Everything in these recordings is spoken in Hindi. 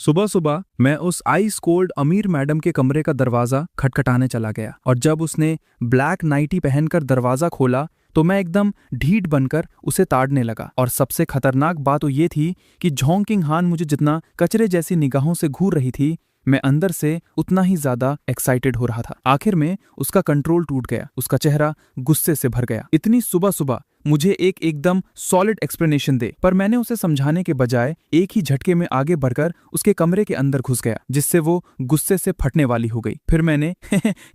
सुबह सुबह मैं उस आइस कोल्ड अमीर मैडम के कमरे का दरवाजा खटखटाने चला गया और जब उसने ब्लैक नाइटी पहनकर दरवाजा खोला तो मैं एकदम ढीठ बनकर उसे ताड़ने लगा। और सबसे खतरनाक बात तो ये थी कि झोंकिंग हान मुझे जितना कचरे जैसी निगाहों से घूर रही थी, मैं अंदर से उतना ही ज्यादा एक्साइटेड हो रहा था। आखिर में उसका कंट्रोल टूट गया, उसका चेहरा गुस्से से भर गया। इतनी सुबह सुबह मुझे एकदम सॉलिड एक्सप्लेनेशन दे, पर मैंने उसे समझाने के बजाय एक ही झटके में आगे बढ़कर उसके कमरे के अंदर घुस गया, जिससे वो गुस्से से फटने वाली हो गई। फिर मैंने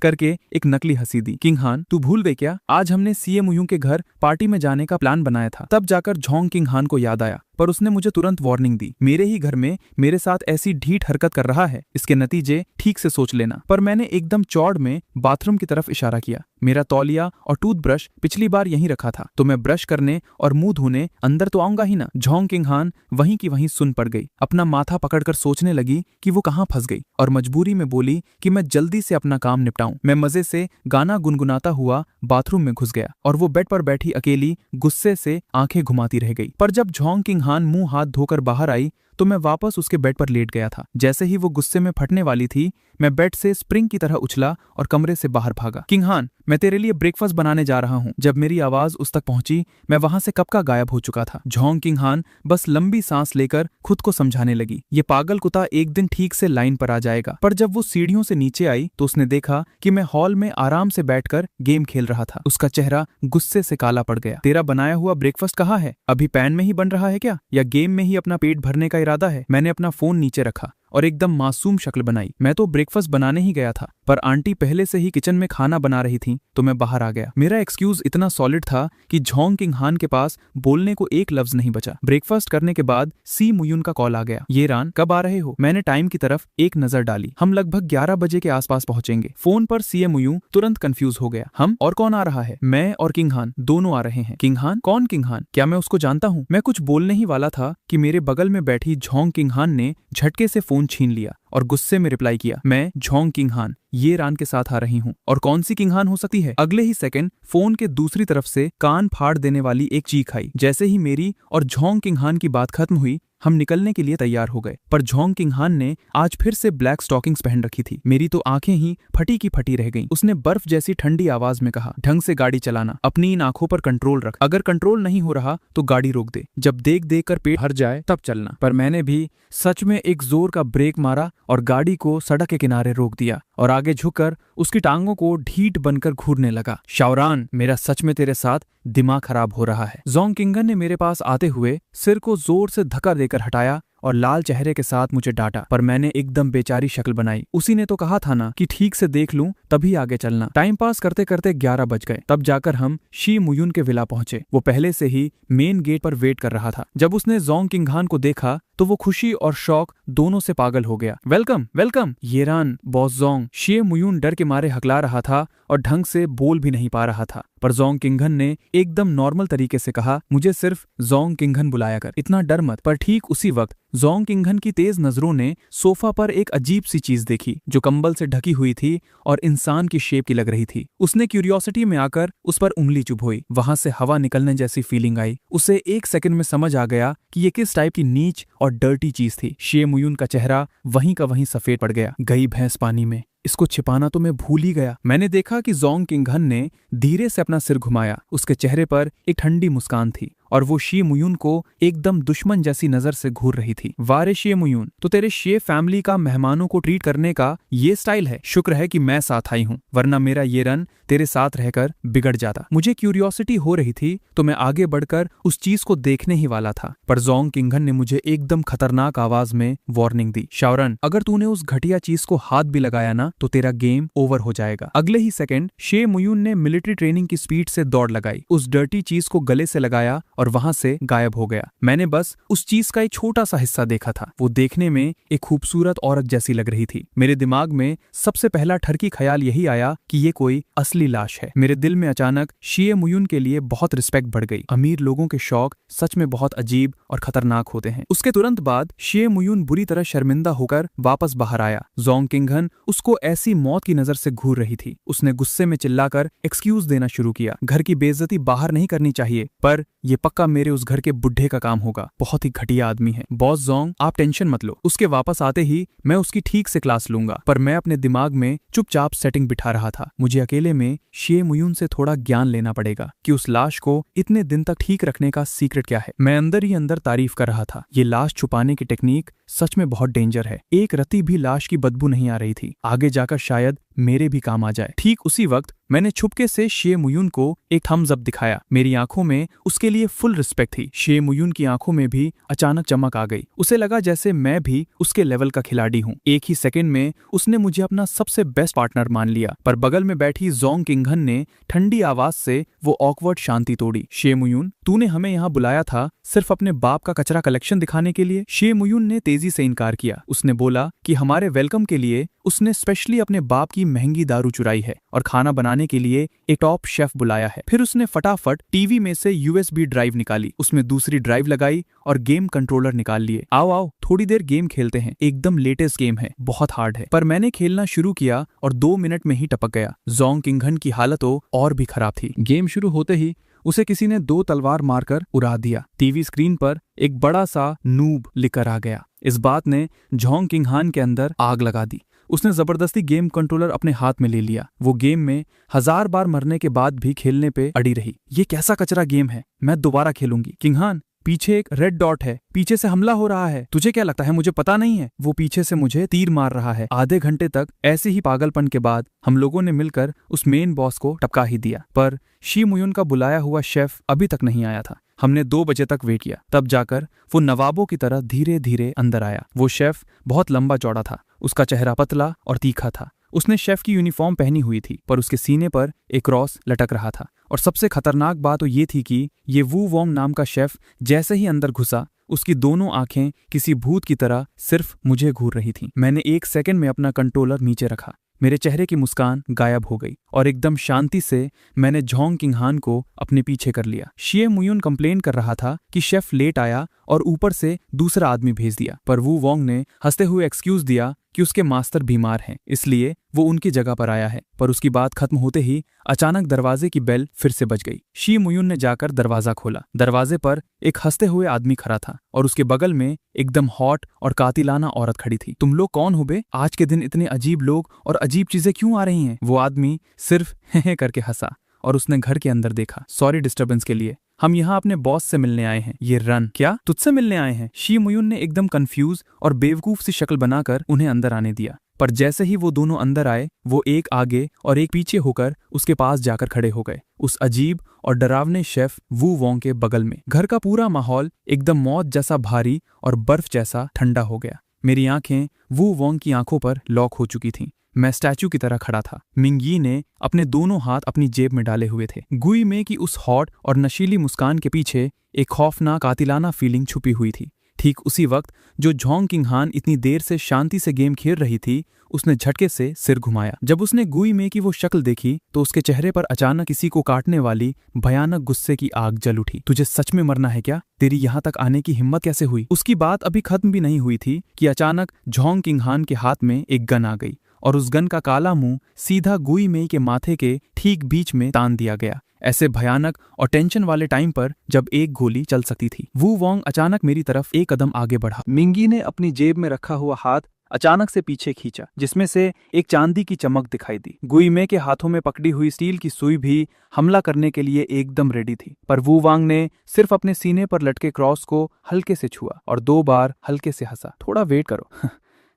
करके एक नकली हंसी दी। किंग हान, तू भूल गई क्या? आज हमने सीए मुयूं के घर पार्टी में जाने का प्लान बनाया था। तब जाकर झोंग किंग हान को याद आया, पर उसने मुझे तुरंत वार्निंग दी। मेरे ही घर में मेरे साथ ऐसी ढीठ हरकत कर रहा है, इसके नतीजे ठीक से सोच लेना। पर मैंने एकदम चौड़ में बाथरूम की तरफ इशारा किया। मेरा तौलिया और टूथब्रश पिछली बार यहीं रखा था, तो मैं ब्रश करने और मुंह धोने अंदर तो आऊंगा ही ना। झोंग किंग हान वहीं की वहीं सुन पड़ गई। अपना माथा पकड़कर सोचने लगी कि वो कहाँ फंस गई, और मजबूरी में बोली कि मैं जल्दी से अपना काम निपटाऊं। मैं मजे से गाना गुनगुनाता हुआ बाथरूम में घुस गया और वो बेड पर बैठी अकेली गुस्से से आंखें घुमाती रह गई। पर जब झोंग किंग हान मुंह हाथ धोकर बाहर आई तो मैं वापस उसके बेड पर लेट गया था। जैसे ही वो गुस्से में फटने वाली थी, मैं बेड से स्प्रिंग की तरह उछला और कमरे से बाहर भागा। किंग हान, मैं तेरे लिए ब्रेकफास्ट बनाने जा रहा हूँ। जब मेरी आवाज उस तक पहुंची, मैं वहां से कब का गायब हो चुका था। झोंग किंग हान बस लंबी सांस लेकर खुद को समझाने लगी, ये पागल कुत्ता एक दिन ठीक से लाइन पर आ जाएगा। पर जब वो सीढ़ियों से नीचे आई तो उसने देखा कि मैं हॉल में आराम से बैठकर गेम खेल रहा था। उसका चेहरा गुस्से से काला पड़ गया। तेरा बनाया हुआ ब्रेकफास्ट कहाँ है? अभी पैन में ही बन रहा है क्या, या गेम में ही अपना पेट भरने का इरादा है? मैंने अपना फोन नीचे रखा और एकदम मासूम शक्ल बनाई। मैं तो ब्रेकफास्ट बनाने ही गया था, पर आंटी पहले से ही किचन में खाना बना रही थी, तो मैं बाहर आ गया। मेरा एक्सक्यूज इतना सॉलिड था कि झोंग किंग हान के पास बोलने को एक लफ्ज नहीं बचा। ब्रेकफास्ट करने के बाद सी मुयुन का कॉल आ गया। ये रान, कब आ रहे हो? मैंने टाइम की तरफ एक नजर डाली। हम लगभग 11 बजे के आसपास पहुंचेंगे। फोन पर सीए मुयू तुरंत कंफ्यूज हो गया। हम और कौन आ रहा है? मैं और किंग हान दोनों आ रहे हैं। किंग हान? कौन किंग हान? क्या मैं उसको जानता हूँ? मैं कुछ बोलने ही वाला था कि मेरे बगल में बैठी झोंग किंग हान ने झटके से फोन छीन लिया और गुस्से में रिप्लाई किया, मैं झोंग किंग हान ये रान के साथ आ रही हूँ। और कौन सी किंग हान हो सकती है? अगले ही सेकंड फोन के दूसरी तरफ से कान फाड़ देने वाली एक चीख आई। जैसे ही मेरी और झोंग किंग हान की बात खत्म हुई, हम निकलने के लिए तैयार हो गए। पर झोंग किंग हान ने आज फिर से ब्लैक स्टॉकिंग्स पहन रखी थी। मेरी तो आंखें ही फटी की फटी रह गईं। उसने बर्फ जैसी ठंडी आवाज में कहा, ढंग से गाड़ी चलाना, अपनी इन आंखों पर कंट्रोल रख। अगर कंट्रोल नहीं हो रहा तो गाड़ी रोक दे। जब देख देख कर पेट भर जाए तब चलना। पर मैंने भी सच में एक जोर का ब्रेक मारा और गाड़ी को सड़क के किनारे रोक दिया और आगे झुककर उसकी टांगों को ढीठ बनकर घूरने लगा। शाओरान, मेरा सच में तेरे साथ दिमाग खराब हो रहा है। जोंग किंगन ने मेरे पास आते हुए सिर को जोर से धक्का देकर हटाया और लाल चेहरे के साथ मुझे डांटा। पर मैंने एकदम बेचारी शक्ल बनाई। उसी ने तो कहा था ना कि ठीक से देख लूं तभी आगे चलना। टाइम पास करते करते 11 बज गए। तब जाकर हम शी मुयुन के विला पहुंचे। वो पहले से ही मेन गेट पर वेट कर रहा था। जब उसने जोंग किंग हान को देखा तो वो खुशी और शौक दोनों से पागल हो गया। Welcome welcome Yeran, boss Jong. Shi Muyun डर के मारे हकला रहा था और ढंग से बोल भी नहीं पा रहा था। पर जोंग किंगन ने एकदम नॉर्मल तरीके से कहा, मुझे सिर्फ जोंग किंगन बुलाया कर, इतना डर मत। पर ठीक उसी वक्त जोंग किंगन की तेज नजरों ने सोफा पर एक अजीब सी चीज देखी जो कंबल से ढकी हुई थी और इंसान की शेप की लग रही थी। उसने क्यूरियोसिटी में आकर उस पर उंगली चुभोई। वहां से हवा निकलने जैसी फीलिंग आई। उसे एक सेकंड में समझ आ गया कि ये किस टाइप की नीच और डर्टी चीज थी। शे मुयुन का चेहरा वहीं का वहीं सफेद पड़ गया। गई भैंस पानी में, इसको छिपाना तो मैं भूल ही गया। मैंने देखा कि जोंग किंगन ने धीरे से अपना सिर घुमाया। उसके चेहरे पर एक ठंडी मुस्कान थी और वो शी मुयुन को एकदम दुश्मन जैसी नजर से घूर रही थी। वारे शे मुयुन, तो तेरे शे फैमिली का मेहमानों को ट्रीट करने का ये स्टाइल है? शुक्र है कि मैं साथ आई हूँ, वरना मेरा ये रन तेरे साथ रहकर बिगड़ जाता। मुझे क्यूरियोसिटी हो रही थी तो मैं आगे बढ़कर उस चीज को देखने ही वाला था। पर जोंग किंगन ने मुझे एकदम खतरनाक आवाज में वार्निंग दी, शाओरन, अगर तूने उस घटिया चीज को हाथ भी लगाया ना तो तेरा गेम ओवर हो जाएगा। अगले ही सेकंड शे मुयुन ने मिलिट्री ट्रेनिंग की स्पीड से दौड़ लगाई, उस डर्टी चीज को गले से लगाया और वहां से गायब हो गया। मैंने बस उस चीज का एक छोटा सा हिस्सा देखा था। वो देखने में एक खूबसूरत औरत जैसी लग रही थी। मेरे दिमाग में सबसे पहला ठरकी ख्याल यही आया कि ये कोई असली लाश है। मेरे दिल में अचानक शी मुयुन के लिए बहुत रिस्पेक्ट बढ़ गई। अमीर लोगों के शौक सच में बहुत अजीब और खतरनाक होते हैं। उसके तुरंत बाद शी मुयुन बुरी तरह शर्मिंदा होकर वापस बाहर आया। जोंग किंगन उसको ऐसी मौत की नजर से घूर रही थी। उसने गुस्से में चिल्लाकर एक्सक्यूज देना शुरू किया। घर की बेइज्जती बाहर नहीं करनी चाहिए, पर ये पक्का मेरे उस घर के बुढ़े का काम होगा, बहुत ही घटिया आदमी है। बॉस जोंग, आप टेंशन मत लो, उसके वापस आते ही मैं उसकी ठीक से क्लास लूंगा। पर मैं अपने दिमाग में चुपचाप सेटिंग बिठा रहा था। मुझे अकेले में शे मुयुन से थोड़ा ज्ञान लेना पड़ेगा कि उस लाश को इतने दिन तक ठीक रखने का सीक्रेट क्या है। मैं अंदर ही अंदर तारीफ कर रहा था, ये लाश छुपाने की टेक्निक सच में बहुत डेंजर है। एक रत्ती भी लाश की बदबू नहीं आ रही थी, आगे जाकर शायद मेरे भी काम आ जाए। ठीक उसी वक्त मैंने छुपके से शे मुयुन को एक थम्स अप दिखाया। मेरी आंखों में उसके लिए फुल रिस्पेक्ट थी। शे मुयुन की आंखों में भी अचानक चमक आ गई। उसे लगा जैसे मैं भी उसके लेवल का खिलाड़ी हूँ। एक ही सेकंड में उसने मुझे अपना सबसे बेस्ट पार्टनर मान लिया। पर बगल में बैठी जोंग किंगहन ने ठंडी आवाज से वो ऑकवर्ड शांति तोड़ी। शे मुयुन, तूने हमें यहाँ बुलाया था सिर्फ अपने बाप का कचरा कलेक्शन दिखाने के लिए? शे मुयुन ने तेजी से इनकार किया। उसने बोला कि हमारे वेलकम के लिए उसने स्पेशली अपने बाप की महंगी दारू चुराई है और खाना बनाने के लिए एक टॉप शेफ बुलाया है। फिर उसने फटाफट टीवी में से यूएसबी ड्राइव निकाली, उसमें दूसरी ड्राइव लगाई और गेम कंट्रोलर निकाल लिए। आओ आओ थोड़ी देर गेम खेलते हैं, एकदम लेटेस्ट गेम है, बहुत हार्ड है। पर मैंने खेलना शुरू किया और 2 मिनट में ही टपक गया। जोंग किंगहन की हालत और भी खराब थी। गेम शुरू होते ही उसे किसी ने 2 तलवार मारकर उड़ा दिया। टीवी स्क्रीन पर एक बड़ा सा नूब लिखकर आ गया। इस बात ने जोंग किंगहान के अंदर आग लगा दी। उसने जबरदस्ती गेम कंट्रोलर अपने हाथ में ले लिया। वो गेम में 1000 बार मरने के बाद भी खेलने पे अड़ी रही। ये कैसा कचरा गेम है, मैं दोबारा खेलूंगी। किंगहान, पीछे एक रेड डॉट है, पीछे से हमला हो रहा है। तुझे क्या लगता है मुझे पता नहीं है? वो पीछे से मुझे तीर मार रहा है। आधे घंटे तक ऐसे ही पागलपन के बाद हम लोगों ने मिलकर उस मेन बॉस को टपका ही दिया। पर शी मुयुन का बुलाया हुआ शेफ अभी तक नहीं आया था। हमने 2 बजे तक वेट किया, तब जाकर वो नवाबों की तरह धीरे धीरे अंदर आया। वो शेफ बहुत लंबा चौड़ा था, उसका चेहरा पतला और तीखा था। उसने शेफ की यूनिफॉर्म पहनी हुई थी, पर उसके सीने पर एक क्रॉस लटक रहा था। और सबसे खतरनाक बात तो ये थी कि ये वू वोंग नाम का शेफ जैसे ही अंदर घुसा, उसकी दोनों आंखें किसी भूत की तरह सिर्फ मुझे घूर रही थीं। मैंने 1 सेकंड में अपना कंट्रोलर नीचे रखा, मेरे चेहरे की मुस्कान गायब हो गई और एकदम शांति से मैंने जोंग किंगहान को अपने पीछे कर लिया। शे मुयुन कंप्लेन कर रहा था कि शेफ लेट आया और ऊपर से दूसरा आदमी भेज दिया। पर वू वोंग ने हंसते हुए एक्सक्यूज दिया कि उसके मास्टर बीमार हैं, इसलिए वो उनकी जगह पर आया है। पर उसकी बात खत्म होते ही अचानक दरवाजे की बेल फिर से बज गई। शी मुयुन ने जाकर दरवाजा खोला। दरवाजे पर एक हंसते हुए आदमी खड़ा था और उसके बगल में एकदम हॉट और कातिलाना औरत खड़ी थी। तुम लोग कौन हो बे? आज के दिन इतने अजीब लोग और अजीब चीजें क्यों आ रही हैं? वो आदमी सिर्फ हे करके हंसा और उसने घर के अंदर देखा। सॉरी डिस्टर्बेंस के लिए, हम यहाँ अपने बॉस से मिलने आए हैं। ये रन, क्या तुझसे मिलने आए हैं? शी मुयुन ने एकदम कंफ्यूज और बेवकूफ सी शक्ल बनाकर उन्हें अंदर आने दिया। पर जैसे ही वो दोनों अंदर आए, वो एक आगे और एक पीछे होकर उसके पास जाकर खड़े हो गए, उस अजीब और डरावने शेफ वू वोंग के बगल में। घर का पूरा माहौल एकदम मौत जैसा भारी और बर्फ जैसा ठंडा हो गया। मेरी आंखें वू वोंग की आंखों पर लॉक हो चुकी थीं। मैं स्टैचू की तरह खड़ा था। मिंगी ने अपने दोनों हाथ अपनी जेब में डाले हुए थे। गुई में की उस हॉट और नशीली मुस्कान के पीछे एक खौफनाक कातिलाना फीलिंग छुपी हुई थी। ठीक उसी वक्त जो जोंग किंगहान इतनी देर से शांति से गेम खेल रही थी, उसने झटके से सिर घुमाया। जब उसने गुई में की वो शक्ल देखी तो उसके चेहरे पर अचानक किसी को काटने वाली भयानक गुस्से की आग जल उठी। तुझे सच में मरना है क्या? तेरी यहाँ तक आने की हिम्मत कैसे हुई? उसकी बात अभी खत्म भी नहीं हुई थी कि अचानक जोंग किंगहान के हाथ में एक गन आ गई और उस गन का काला मुंह सीधा गुई मेई के माथे के ठीक बीच में तान दिया गया। ऐसे भयानक और टेंशन वाले टाइम पर जब एक गोली चल सकती थी। वू वोंग अचानक मेरी तरफ एक कदम आगे बढ़ा। मिंगी ने अपनी जेब में रखा हुआ हाथ अचानक से पीछे खींचा, जिसमें से एक चांदी की चमक दिखाई दी। गुई में के हाथों में पकड़ी हुई स्टील की सुई भी हमला करने के लिए एकदम रेडी थी। पर वू वांग ने सिर्फ अपने सीने पर लटके क्रॉस को हल्के से छुआ और 2 बार हल्के से हंसा। थोड़ा वेट करो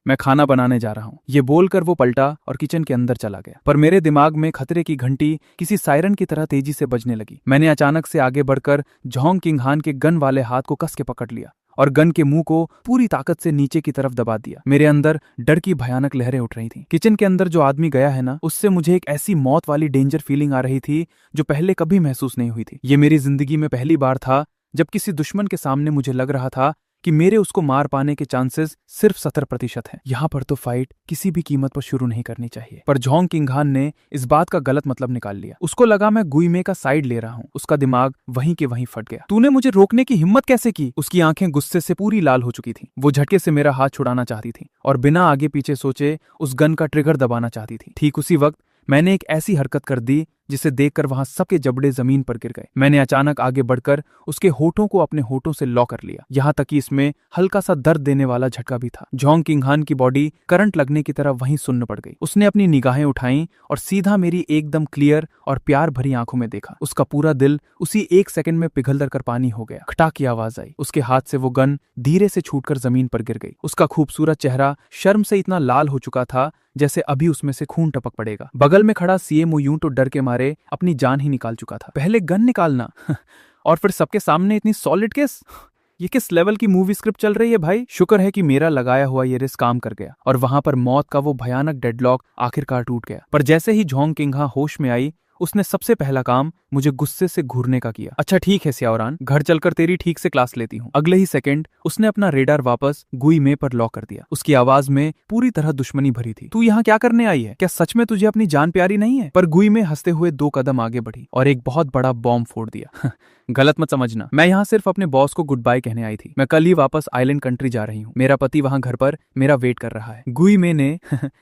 मैं खाना बनाने जा रहा हूँ। ये बोलकर वो पलटा और किचन के अंदर चला गया। पर मेरे दिमाग में खतरे की घंटी किसी सायरन की तरह तेजी से बजने लगी। मैंने अचानक से आगे बढ़कर जोंग किंगहान के गन वाले हाथ को कस के पकड़ लिया और गन के मुंह को पूरी ताकत से नीचे की तरफ दबा दिया। मेरे अंदर डर की भयानक लहरें उठ रही थीं। किचन के अंदर जो आदमी गया है ना, उससे मुझे एक ऐसी मौत वाली डेंजर फीलिंग आ रही थी जो पहले कभी महसूस नहीं हुई थी। ये मेरी जिंदगी में पहली बार था जब किसी दुश्मन के सामने मुझे लग रहा था कि मेरे उसको मार पाने के चांसेस सिर्फ 70% हैं। यहाँ पर तो फाइट किसी भी कीमत पर शुरू नहीं करनी चाहिए। पर जोंग किंगहान ने इस बात का गलत मतलब निकाल लिया। उसको लगा मैं गुई में का साइड ले रहा हूँ। उसका दिमाग वहीं के वहीं फट गया। तूने मुझे रोकने की हिम्मत कैसे की? उसकी आंखें गुस्से से पूरी लाल हो चुकी थी। वो झटके से मेरा हाथ छुड़ाना चाहती थी और बिना आगे पीछे सोचे उस गन का ट्रिगर दबाना चाहती थी। ठीक उसी वक्त मैंने एक ऐसी हरकत कर दी जिसे देखकर वहां सबके जबड़े जमीन पर गिर गए। मैंने अचानक आगे बढ़कर उसके होठों को अपने होठों से लॉ कर लिया, यहाँ तक कि इसमें हल्का सा दर्द देने वाला झटका भी था। जोंग किंगहान की बॉडी करंट लगने की तरह वहीं सुन्न पड़ गई। उसने अपनी निगाहें उठाई और सीधा मेरी एकदम क्लियर और प्यार भरी आंखों में देखा। उसका पूरा दिल उसी 1 सेकंड में पिघल कर पानी हो गया। खटाक की आवाज आई। उसके हाथ से वो गन धीरे से छूटकर जमीन पर गिर गई। उसका खूबसूरत चेहरा शर्म से इतना लाल हो चुका था जैसे अभी उसमें से खून टपक पड़ेगा। बगल में खड़ा सीएम यूं तो डर के मारे अपनी जान ही निकाल चुका था। पहले गन निकालना और फिर सबके सामने इतनी सॉलिड केस, ये किस लेवल की मूवी स्क्रिप्ट चल रही है भाई। शुक्र है कि मेरा लगाया हुआ ये रिस्क काम कर गया और वहां पर मौत का वो भयानक डेडलॉक आखिरकार टूट गया। पर जैसे ही जोंग किंगहा होश में आई, उसने सबसे पहला काम मुझे गुस्से से घूरने का किया। अच्छा ठीक है स्याओरान, घर चलकर तेरी ठीक से क्लास लेती हूँ। अगले ही सेकंड उसने अपना रेडार वापस गुई में पर लॉक कर दिया। उसकी आवाज में पूरी तरह दुश्मनी भरी थी। तू यहाँ क्या करने आई है? क्या सच में तुझे अपनी जान प्यारी नहीं है? पर गुई में हंसते हुए 2 कदम आगे बढ़ी और एक बहुत बड़ा बॉम्ब फोड़ दिया। गलत मत समझना, मैं यहाँ सिर्फ अपने बॉस को गुड बाय कहने आई थी। मैं कल ही वापस आइलैंड कंट्री जा रही हूँ। मेरा पति वहाँ घर पर मेरा वेट कर रहा है। गुई में ने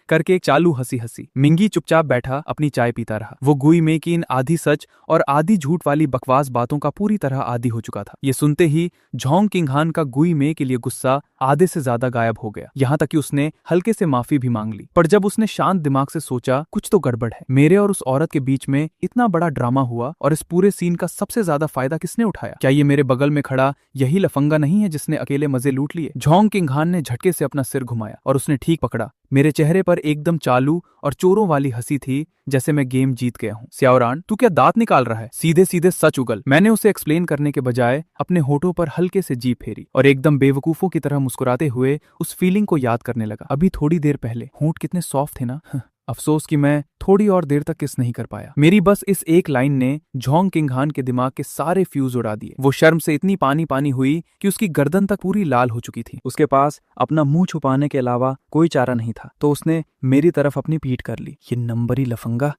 करके एक चालू हंसी हंसी। मिंगी चुपचाप बैठा अपनी चाय पीता रहा। वो गुई में की इन आधी सच और आधी झूठ वाली बकवास बातों का पूरी तरह आदी हो चुका था। ये सुनते ही जोंग किंगहान का गुई में के लिए गुस्सा आधे से ज्यादा गायब हो गया, यहाँ तक कि उसने हल्के से माफी भी मांग ली। पर जब उसने शांत दिमाग से सोचा कुछ तो गड़बड़ है, मेरे और उस औरत के बीच में इतना बड़ा ड्रामा हुआ और इस पूरे सीन का सबसे ज्यादा फायदा किसने उठाया? क्या ये मेरे बगल में खड़ा यही लफंगा नहीं है जिसने अकेले मजे लूट लिए? जोंग किंगहान ने झटके से अपना सिर घुमाया और उसने ठीक पकड़ा। मेरे चेहरे पर एकदम चालू और चोरों वाली हंसी थी, जैसे मैं गेम जीत गया हूँ। स्याओरान, तू क्या दांत निकाल रहा है? सीधे सीधे सच उगल। मैंने उसे एक्सप्लेन करने के बजाय अपने होठों पर हल्के से जीभ फेरी और एकदम बेवकूफों की तरह मुस्कुराते हुए उस फीलिंग को याद करने लगा। अभी थोड़ी देर पहले होंठ कितने सॉफ्ट थे ना। अफसोस कि मैं थोड़ी और देर तक किस नहीं कर पाया। मेरी बस इस एक लाइन ने जोंग किंगहान के दिमाग के सारे फ्यूज उड़ा दिए। वो शर्म से इतनी पानी पानी हुई कि उसकी गर्दन तक पूरी लाल हो चुकी थी। उसके पास अपना मुंह छुपाने के अलावा कोई चारा नहीं था, तो उसने मेरी तरफ अपनी पीठ कर ली। ये नंबरी लफंगा,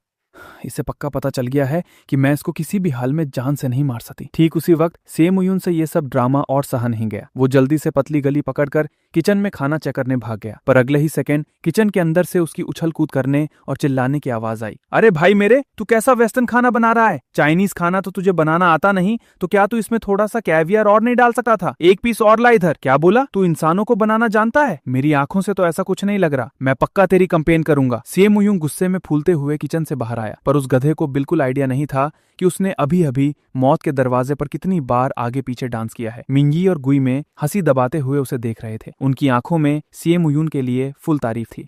इसे पक्का पता चल गया है कि मैं इसको किसी भी हाल में जान से नहीं मार सकती। ठीक उसी वक्त सेमुयुन से ये सब ड्रामा और सहा नहीं गया। वो जल्दी से पतली गली पकड़कर किचन में खाना चेक करने भाग गया। पर अगले ही सेकंड किचन के अंदर से उसकी उछल कूद करने और चिल्लाने की आवाज आई। अरे भाई मेरे, तू कैसा वेस्टर्न खाना बना रहा है? चाइनीज खाना तो तुझे बनाना आता नहीं, तो क्या तू इसमें थोड़ा सा कैवियर और नहीं डाल सकता था? 1 पीस और ला इधर। क्या बोला? तू इंसानों को बनाना जानता है? मेरी आंखों से तो ऐसा कुछ नहीं लग रहा। मैं पक्का तेरी कंप्लेन करूंगा। सेमुयुन गुस्से में फूलते हुए किचन से बाहर आया, पर उस गधे को बिल्कुल आइडिया नहीं था कि उसने अभी अभी मौत के दरवाजे पर कितनी बार आगे पीछे डांस किया है। मिंगी और गुई में हंसी दबाते हुए उसे देख रहे थे। उनकी आंखों में सेमुयुन के लिए फुल तारीफ थी।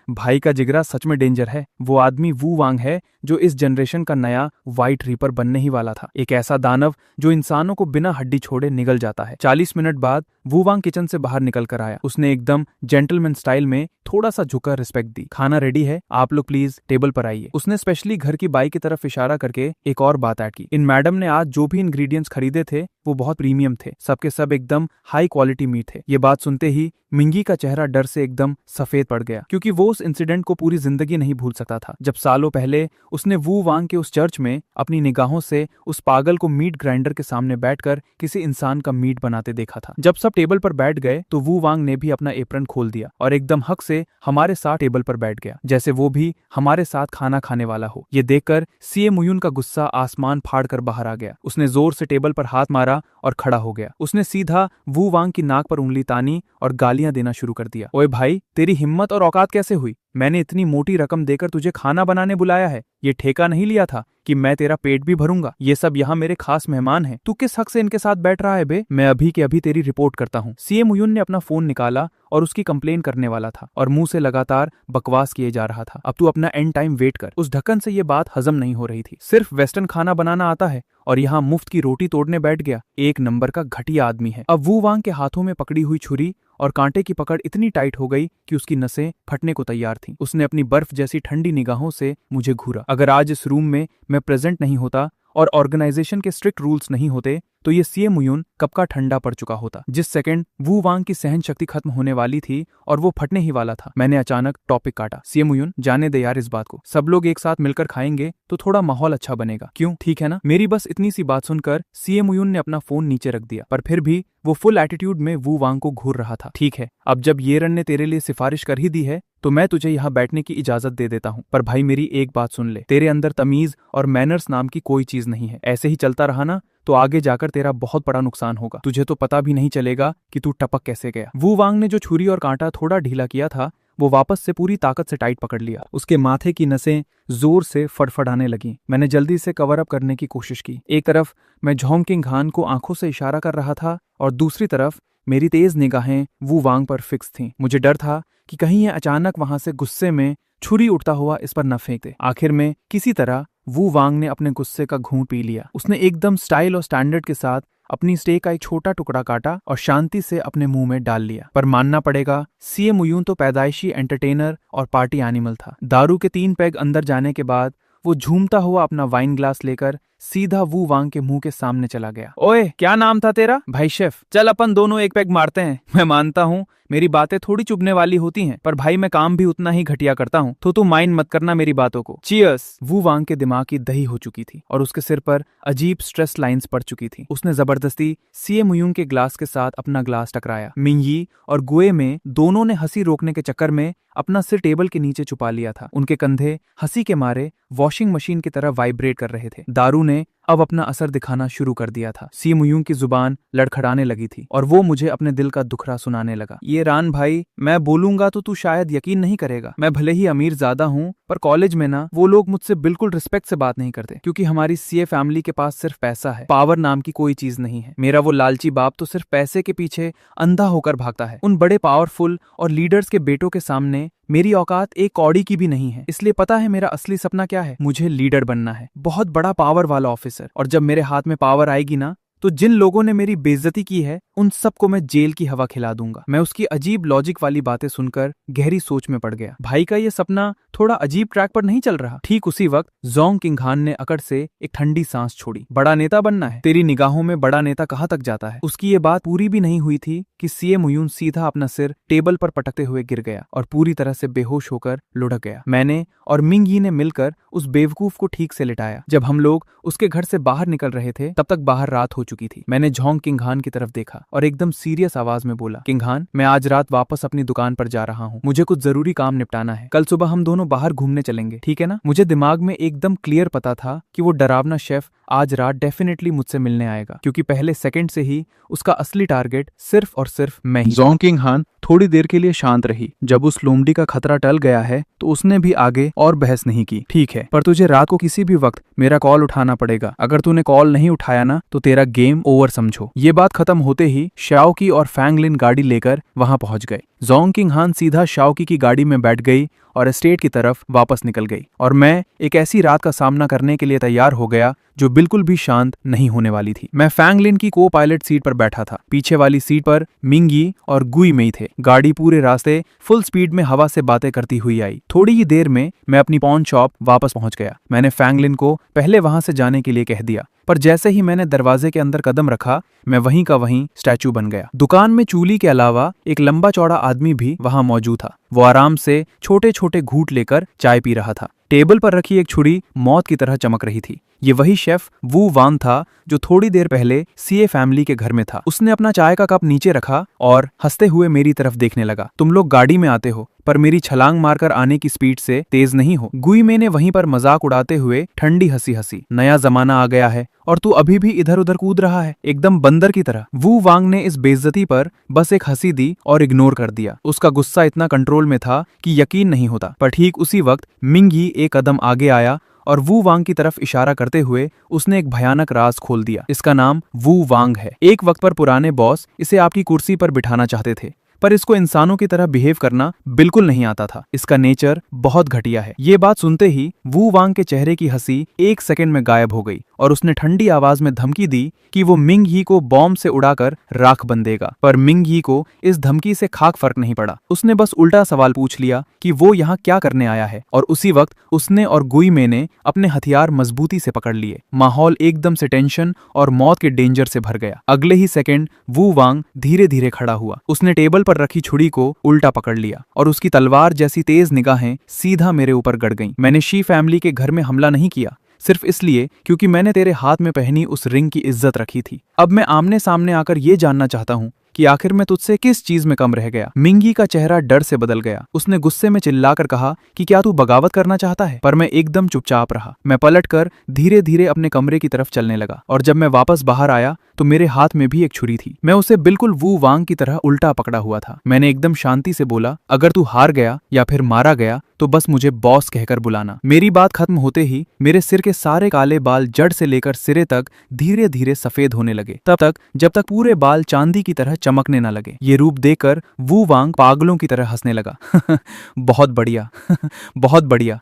भाई का जिगरा सच में डेंजर है। वो आदमी वू वांग है जो इस जनरेशन का नया व्हाइट रीपर बनने ही वाला था। एक ऐसा दानव जो इंसानों को बिना हड्डी छोड़े निगल जाता है। 40 मिनट बाद वू वांग किचन से बाहर निकल कर आया। उसने एकदम जेंटलमैन स्टाइल में थोड़ा सा झुककर रिस्पेक्ट दी। खाना रेडी है, आप लोग प्लीज टेबल पर आइए। उसने स्पेशली घर की बाई की तरफ इशारा करके एक और बात ऐड की। इन मैडम ने आज जो भी इंग्रेडिएंट्स खरीदे थे वो बहुत प्रीमियम थे। सबके सब एकदम हाई क्वालिटी मीट थे। ये बात सुनते ही मिंगी का चेहरा डर से एकदम सफेद पड़ गया, क्योंकि वो उस इंसिडेंट को पूरी जिंदगी नहीं भूल सकता था जब सालों पहले उसने वू वांग के उस चर्च में अपनी निगाहों से उस पागल को मीट ग्राइंडर के सामने बैठकर किसी इंसान का मीट बनाते देखा था। जब सब टेबल पर बैठ गए तो वू वांग ने भी अपना एप्रन खोल दिया और एकदम हक से हमारे साथ टेबल पर बैठ गया, जैसे वो भी हमारे साथ खाना खाने वाला हो। ये देखकर सेमुयुन का गुस्सा आसमान फाड़ कर बाहर आ गया। उसने जोर से टेबल पर हाथ मारा और खड़ा हो गया। उसने सीधा वू वांग की नाक पर उंगली तानी और गालियां देना शुरू कर दिया। ओए भाई, तेरी हिम्मत और औकात कैसे हुई? मैंने इतनी मोटी रकम देकर तुझे खाना बनाने बुलाया है। ये ठेका नहीं लिया था कि मैं तेरा पेट भी भरूंगा। ये सब यहाँ मेरे खास मेहमान हैं। तू किस हक से इनके साथ बैठ रहा है बे? मैं अभी के अभी तेरी रिपोर्ट करता हूँ। सेमुयुन ने अपना फोन निकाला और उसकी कंप्लेन करने वाला था और मुंह से लगातार बकवास किए जा रहा था। अब तू अपना एंड टाइम वेट कर। उस ढक्कन से ये बात हजम नहीं हो रही थी। सिर्फ वेस्टर्न खाना बनाना आता है और यहाँ मुफ्त की रोटी तोड़ने बैठ गया। एक नंबर का घटिया आदमी है। अब वू वांग के हाथों में पकड़ी हुई छुरी और कांटे की पकड़ इतनी टाइट हो गई कि उसकी नसें फटने को तैयार थीं। उसने अपनी बर्फ जैसी ठंडी निगाहों से मुझे घूरा। अगर आज इस रूम में मैं प्रेजेंट नहीं होता और ऑर्गेनाइजेशन के स्ट्रिक्ट रूल्स नहीं होते तो ये सेमुयुन कब का ठंडा पड़ चुका होता। जिस सेकंड वू वांग की सहन शक्ति खत्म होने वाली थी और वो फटने ही वाला था, मैंने अचानक टॉपिक काटा। सेमुयुन, जाने दे यार इस बात को। सब लोग एक साथ मिलकर खाएंगे तो थोड़ा माहौल अच्छा बनेगा। क्यों, ठीक है ना? मेरी बस इतनी सी बात सुनकर सेमुयुन ने अपना फोन नीचे रख दिया, पर फिर भी वो फुल एटीट्यूड में वू वांग को घूर रहा था। ठीक है, अब जब ये रन ने तेरे लिए सिफारिश कर ही दी है तो मैं तुझे यहाँ बैठने की इजाजत दे देता हूँ। पर भाई मेरी एक बात सुन ले, तेरे अंदर तमीज और मैनर्स नाम की कोई चीज नहीं है। ऐसे ही चलता रहा ना तो आगे जाकर तेरा बहुत बड़ा नुकसान होगा। तुझे तो पता भी नहीं चलेगा कि तू टपक कैसे गया। वू वांग ने जो छुरी और कांटा थोड़ा ढीला किया था वो वापस से पूरी ताकत से टाइट पकड़ लिया। उसके माथे की नसें जोर से फड़फड़ाने लगीं। मैंने जल्दी से कवर अप करने की कोशिश की। एक तरफ मैं झोंग किंग हान को आंखों से इशारा कर रहा था और दूसरी तरफ मेरी तेज निगाहें वू वांग पर फिक्स थीं। मुझे डर था कि कहीं ये अचानक वहां से गुस्से में छुरी उठता हुआ इस पर न फेंक दे। आखिर में किसी तरह वू वांग ने अपने गुस्से का घूंट पी लिया। उसने एकदम स्टाइल और स्टैंडर्ड के साथ अपनी स्टेक का एक छोटा टुकड़ा काटा और शांति से अपने मुंह में डाल लिया। पर मानना पड़ेगा, सीए मुयून तो पैदाइशी एंटरटेनर और पार्टी एनिमल था। दारू के 3 पैग अंदर जाने के बाद वो झूमता हुआ अपना वाइन ग्लास लेकर सीधा वू वांग के मुंह के सामने चला गया। ओए, क्या नाम था तेरा? भाई शेफ, चल अपन दोनों एक पैग मारते हैं। मैं मानता हूँ मेरी बातें थोड़ी चुभने वाली होती हैं, पर भाई मैं काम भी उतना ही घटिया करता हूँ, तो तू माइंड मत करना मेरी बातों को। चीयर्स। वू वांग के दिमाग की दही हो चुकी थी और उसके सिर पर अजीब स्ट्रेस लाइंस पड़ चुकी थी। उसने जबरदस्ती सीए मुयूंग के ग्लास के साथ अपना ग्लास टकराया। मिंगी और गुए में दोनों ने हंसी रोकने के चक्कर में अपना सिर टेबल के नीचे छुपा लिया था। उनके कंधे हंसी के मारे वॉशिंग मशीन की तरह वाइब्रेट कर रहे थे। दारू ने अब अपना असर दिखाना शुरू कर दिया था। सी मुयूंग की जुबान लड़खड़ाने लगी थी और वो मुझे अपने दिल का दुखड़ा सुनाने लगा। ये रान भाई, मैं बोलूंगा तो तू शायद यकीन नहीं करेगा। मैं भले ही अमीर ज्यादा हूँ, पर कॉलेज में ना वो लोग मुझसे बिल्कुल रिस्पेक्ट से बात नहीं करते, क्योंकि हमारी सीए फैमिली के पास सिर्फ पैसा है, पावर नाम की कोई चीज नहीं है। मेरा वो लालची बाप तो सिर्फ पैसे के पीछे अंधा होकर भागता है। उन बड़े पावरफुल और लीडर्स के बेटों के सामने मेरी औकात एक कौड़ी की भी नहीं है। इसलिए पता है मेरा असली सपना क्या है? मुझे लीडर बनना है, बहुत बड़ा पावर वाला ऑफिसर। और जब मेरे हाथ में पावर आएगी ना, तो जिन लोगों ने मेरी बेइज्जती की है उन सबको मैं जेल की हवा खिला दूंगा। मैं उसकी अजीब लॉजिक वाली बातें सुनकर गहरी सोच में पड़ गया। भाई का ये सपना थोड़ा अजीब ट्रैक पर नहीं चल रहा। ठीक उसी वक्त जोंग किंग हान ने अकड़ से एक ठंडी सांस छोड़ी। बड़ा नेता बनना है? तेरी निगाहों में बड़ा नेता कहाँ तक जाता है? उसकी ये बात पूरी भी नहीं हुई थी कि सीए मुयून सीधा अपना सिर टेबल पर पटकते हुए गिर गया और पूरी तरह से बेहोश होकर लुढ़क गया। मैंने और मिंग यी ने मिलकर उस बेवकूफ को ठीक से लिटाया। जब हम लोग उसके घर से बाहर निकल रहे थे तब तक बाहर रात हो चुकी थी। मैंने झोंग किंग हान की तरफ देखा और एकदम सीरियस आवाज में बोला, किंग हान, मैं आज रात वापस अपनी दुकान पर जा रहा हूँ। मुझे कुछ जरूरी काम निपटाना है। कल सुबह हम दोनों बाहर घूमने चलेंगे, ठीक है ना? मुझे दिमाग में एकदम क्लियर पता था कि वो डरावना शेफ आज रात डेफिनेटली मुझसे मिलने आएगा, क्योंकि पहले सेकंड से ही उसका असली टारगेट सिर्फ और सिर्फ मैं ही। जोंग किंग हान थोड़ी देर के लिए शांत रही। जब उस लोमड़ी का खतरा टल गया है तो उसने भी आगे और बहस नहीं की। ठीक है, पर तुझे रात को किसी भी वक्त मेरा कॉल उठाना पड़ेगा। अगर तूने कॉल नहीं उठाया ना तो तेरा गेम ओवर समझो। ये बात खत्म होते ही शाओकी और फैंगलिन गाड़ी लेकर वहां पहुंच गए। जोंग किंग हान सीधा शाओकी की गाड़ी में बैठ गई और एस्टेट की तरफ वापस निकल गई और मैं एक ऐसी रात का सामना करने के लिए तैयार हो गया जो बिल्कुल भी शांत नहीं होने वाली थी। मैं फैंगलिन की को पायलट सीट पर बैठा था। पीछे वाली सीट पर मिंगी और गुई मेई थे। गाड़ी पूरे रास्ते फुल स्पीड में हवा से बातें करती हुई आई। थोड़ी ही देर में मैं अपनी पॉन शॉप वापस पहुंच गया। मैंने फैंगलिन को पहले वहां से जाने के लिए कह दिया, पर जैसे ही मैंने दरवाजे के अंदर कदम रखा मैं वहीं का वहीं स्टैचू बन गया। दुकान में चूली के अलावा एक लंबा चौड़ा आदमी भी वहां मौजूद था। वो आराम से छोटे छोटे घूंट लेकर चाय पी रहा था। टेबल पर रखी एक छुरी मौत की तरह चमक रही थी। ये वही शेफ वू वान था जो थोड़ी देर पहले सीए फैमिली के घर में था। उसने अपना चाय का कप नीचे रखा और हंसते हुए मेरी तरफ देखने लगा। तुम लोग गाड़ी में आते हो पर मेरी छलांग मारकर आने की स्पीड से तेज नहीं हो। गुई में ने वहीं पर मजाक उड़ाते हुए ठंडी हंसी हंसी। नया जमाना आ गया है और तू अभी भी इधर उधर कूद रहा है, एकदम बंदर की तरह। वू वांग ने इस बेइज्जती पर बस एक हंसी दी और इग्नोर कर दिया। उसका गुस्सा इतना कंट्रोल में था कि यकीन नहीं होता। पर ठीक उसी वक्त मिंग यी एक कदम आगे आया और वू वांग की तरफ इशारा करते हुए उसने एक भयानक राज खोल दिया। इसका नाम वू वांग है। एक वक्त पर पुराने बॉस इसे आपकी कुर्सी पर बिठाना चाहते थे, पर इसको इंसानों की तरह बिहेव करना बिल्कुल नहीं आता था। इसका नेचर बहुत घटिया है। ये बात सुनते ही वू वांग के चेहरे की हंसी एक सेकंड में गायब हो गई और उसने ठंडी आवाज में धमकी दी कि वो मिंग यी को बॉम्ब से उड़ाकर राख बन देगा। पर मिंग यी को इस धमकी से खाक फर्क नहीं पड़ा। उसने बस उल्टा सवाल पूछ लिया कि वो यहाँ क्या करने आया है, और उसी वक्त उसने और गुई में ने अपने हथियार मजबूती से पकड़ लिए। माहौल एकदम से टेंशन और मौत के डेंजर से भर गया। अगले ही सेकंड वू वांग धीरे धीरे खड़ा हुआ। उसने टेबल पर रखी छुरी को उल्टा पकड़ लिया और उसकी तलवार जैसी तेज निगाहें सीधा मेरे ऊपर गड़ गईं। मैंने शी फैमिली के घर में हमला नहीं किया, सिर्फ इसलिए क्योंकि मैंने तेरे हाथ में पहनी उस रिंग की इज्जत रखी थी। अब मैं आमने सामने आकर ये जानना चाहता हूँ कि आखिर मैं तुझसे किस चीज में कम रह गया। मिंगी का चेहरा डर से बदल गया। उसने गुस्से में चिल्लाकर कहा कि क्या तू बगावत करना चाहता है? पर मैं एकदम चुपचाप रहा। मैं पलटकर धीरे धीरे अपने कमरे की तरफ चलने लगा और जब मैं वापस बाहर आया तो मेरे हाथ में भी एक छुरी थी। मैं उसे बिल्कुल वू वांग की तरह उल्टा पकड़ा हुआ था। मैंने एकदम शांति से बोला, अगर तू हार गया या फिर मारा गया तो बस मुझे बॉस कहकर बुलाना। मेरी बात खत्म होते ही मेरे सिर के सारे काले बाल जड़ से लेकर सिरे तक धीरे धीरे सफेद होने लगे, तब तक जब तक पूरे बाल चांदी की तरह चमकने न लगे। ये रूप देखकर वू वांग पागलों की तरह हंसने लगा। बहुत बढ़िया, बहुत बढ़िया,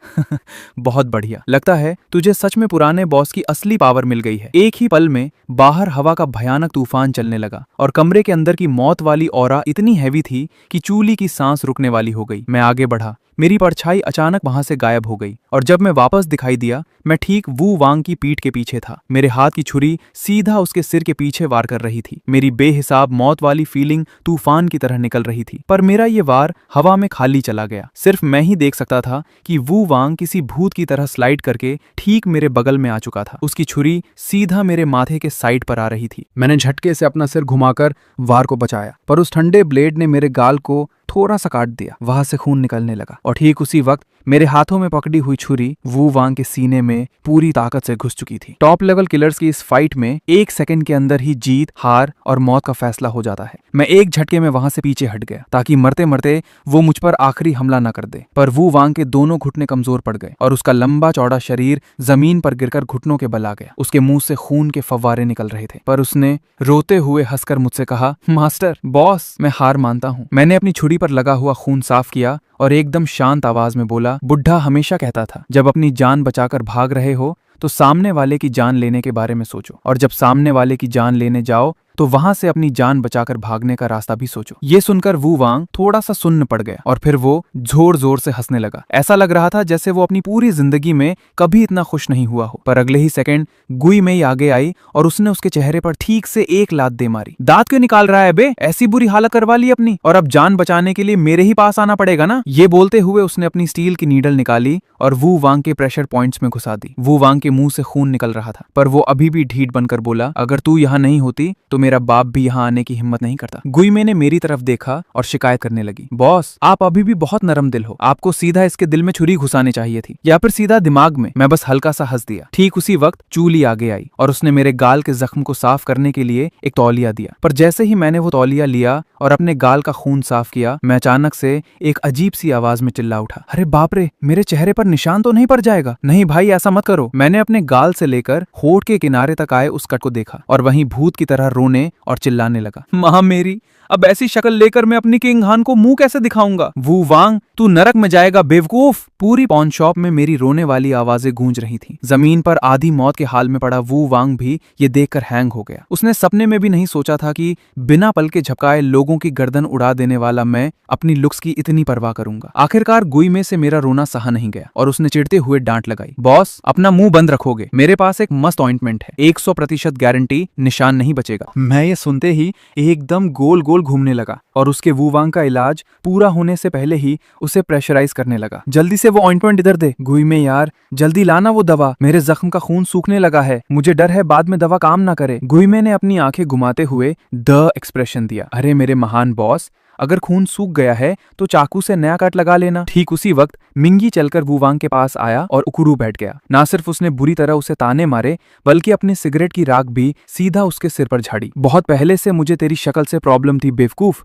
बहुत बढ़िया। लगता है तुझे सच में पुराने बॉस की असली पावर मिल गई है। एक ही पल में बाहर हवा का भयानक तूफान चलने लगा और कमरे के अंदर की मौत वाली ऑरा इतनी हैवी थी कि चूली की सांस रुकने वाली हो गई। मैं आगे बढ़ा। मेरी परछाई अचानक वहां से गायब हो गई और जब मैं वापस दिखाई दिया मैं ठीक वू वांग की पीठ के पीछे था। मेरे हाथ की छुरी सीधा उसके सिर के पीछे वार कर रही थी। मेरी बेहिसाब मौत वाली फीलिंग तूफान की तरह निकल रही थी, पर मेरा ये वार हवा में खाली चला गया। सिर्फ मैं ही देख सकता था कि वू वांग किसी भूत की तरह स्लाइड करके ठीक मेरे बगल में आ चुका था। उसकी छुरी सीधा मेरे माथे के साइड पर आ रही थी। मैंने झटके से अपना सिर घुमाकर वार को बचाया, पर उस ठंडे ब्लेड ने मेरे गाल को थोड़ा सा काट दिया। वहां से खून निकलने लगा और ठीक उसी वक्त मेरे हाथों में पकड़ी हुई छुरी वू वांग के सीने में पूरी ताकत से घुस चुकी थी। टॉप लेवल किलर्स की इस फाइट में 1 सेकंड के अंदर ही जीत, हार और मौत का फैसला हो जाता है। मैं एक झटके में वहां से पीछे हट गया ताकि मरते मरते वो मुझ पर आखिरी हमला न कर दे, पर वू वांग के दोनों घुटने कमजोर पड़ गए और उसका लंबा चौड़ा शरीर जमीन पर गिरकर घुटनों के बल आ गया। उसके मुंह से खून के फव्वारे निकल रहे थे, पर उसने रोते हुए हंसकर मुझसे कहा, मास्टर, बॉस, मैं हार मानता हूँ। मैंने अपनी छुरी पर लगा हुआ खून साफ किया और एकदम शांत आवाज में बोला, बुढ़ा हमेशा कहता था जब अपनी जान बचाकर भाग रहे हो तो सामने वाले की जान लेने के बारे में सोचो, और जब सामने वाले की जान लेने जाओ तो वहां से अपनी जान बचाकर भागने का रास्ता भी सोचो। ये सुनकर वू वांग थोड़ा सा सुन्न पड़ गया और फिर वो जोर जोर से हंसने लगा। ऐसा लग रहा था जैसे वो अपनी पूरी जिंदगी में कभी इतना खुश नहीं हुआ हो। पर अगले ही सेकंड गुई मेई आगे आई और उसने उसके चेहरे पर ठीक से एक लात दे मारी। दांत क्यों निकाल रहा है बे? ऐसी बुरी हालत करवा ली अपनी, और अब जान बचाने के लिए मेरे ही पास आना पड़ेगा ना? ये बोलते हुए उसने अपनी स्टील की नीडल निकाली और वू वांग के प्रेशर पॉइंट्स में घुसा दी। वू वांग के मुंह से खून निकल रहा था, पर वो अभी भी ढीठ बनकर बोला, अगर तू यहाँ नहीं होती तो मेरा बाप भी यहाँ आने की हिम्मत नहीं करता। गुई में ने मेरी तरफ देखा और शिकायत करने लगी, बॉस, आप अभी भी बहुत नरम दिल हो। आपको सीधा इसके दिल में छुरी घुसानी चाहिए थी, या फिर सीधा दिमाग में। मैं बस हल्का सा हंस दिया। ठीक उसी वक्त चूली आगे आई और उसने मेरे गाल के जख्म को साफ करने के लिए एक तौलिया दिया। पर जैसे ही मैंने वो तौलिया लिया और अपने गाल का खून साफ किया, मैं अचानक से एक अजीब सी आवाज में चिल्ला उठा, अरे बाप रे, मेरे चेहरे पर निशान तो नहीं पड़ जाएगा? नहीं भाई, ऐसा मत करो। मैंने अपने गाल से लेकर होठ के किनारे तक आए उस कट को देखा और वहीं भूत की तरह रोने और चिल्लाने लगा, मां मेरी, अब ऐसी शक्ल लेकर मैं अपनी किंग हान को मुंह कैसे दिखाऊंगा? वू वांग, तू नरक में जाएगा बेवकूफ। पूरी पॉन शॉप में मेरी रोने वाली आवाजें गूंज रही थीं। जमीन पर आधी मौत के हाल में पड़ा वू वांग भी ये देखकर हैंग हो गया। उसने सपने में भी नहीं सोचा था कि बिना पल के झपकाए लोगों की गर्दन उड़ा देने वाला मैं अपनी लुक्स की इतनी परवाह करूंगा। आखिरकार गुई में से मेरा रोना सहा नहीं गया और उसने चिढ़ते हुए डांट लगाई, बॉस, अपना मुंह बंद रखोगे? मेरे पास एक मस्त ऑइंटमेंट है, 100% गारंटी, निशान नहीं बचेगा। मैं ये सुनते ही एकदम गोल गोल घूमने लगा और उसके वू वांग का इलाज पूरा होने से पहले ही उसे प्रेशराइज करने लगा। जल्दी से वो ऑइंटमेंट इधर दे। गुई में यार, जल्दी लाना वो दवा, मेरे जख्म का खून सूखने लगा है, मुझे डर है बाद में दवा काम ना करे। गुई में ने अपनी आंखें घुमाते हुए द एक्सप्रेशन दिया, अरे मेरे महान बॉस, अगर खून सूख गया है तो चाकू से नया कट लगा लेना। ठीक उसी वक्त मिंगी चलकर वू वांग के पास आया और उकुरू बैठ गया। ना सिर्फ उसने बुरी तरह उसे ताने मारे, बल्कि अपनी सिगरेट की राख भी सीधा उसके सिर पर झाड़ी। बहुत पहले से मुझे तेरी शक्ल से प्रॉब्लम थी बेवकूफ।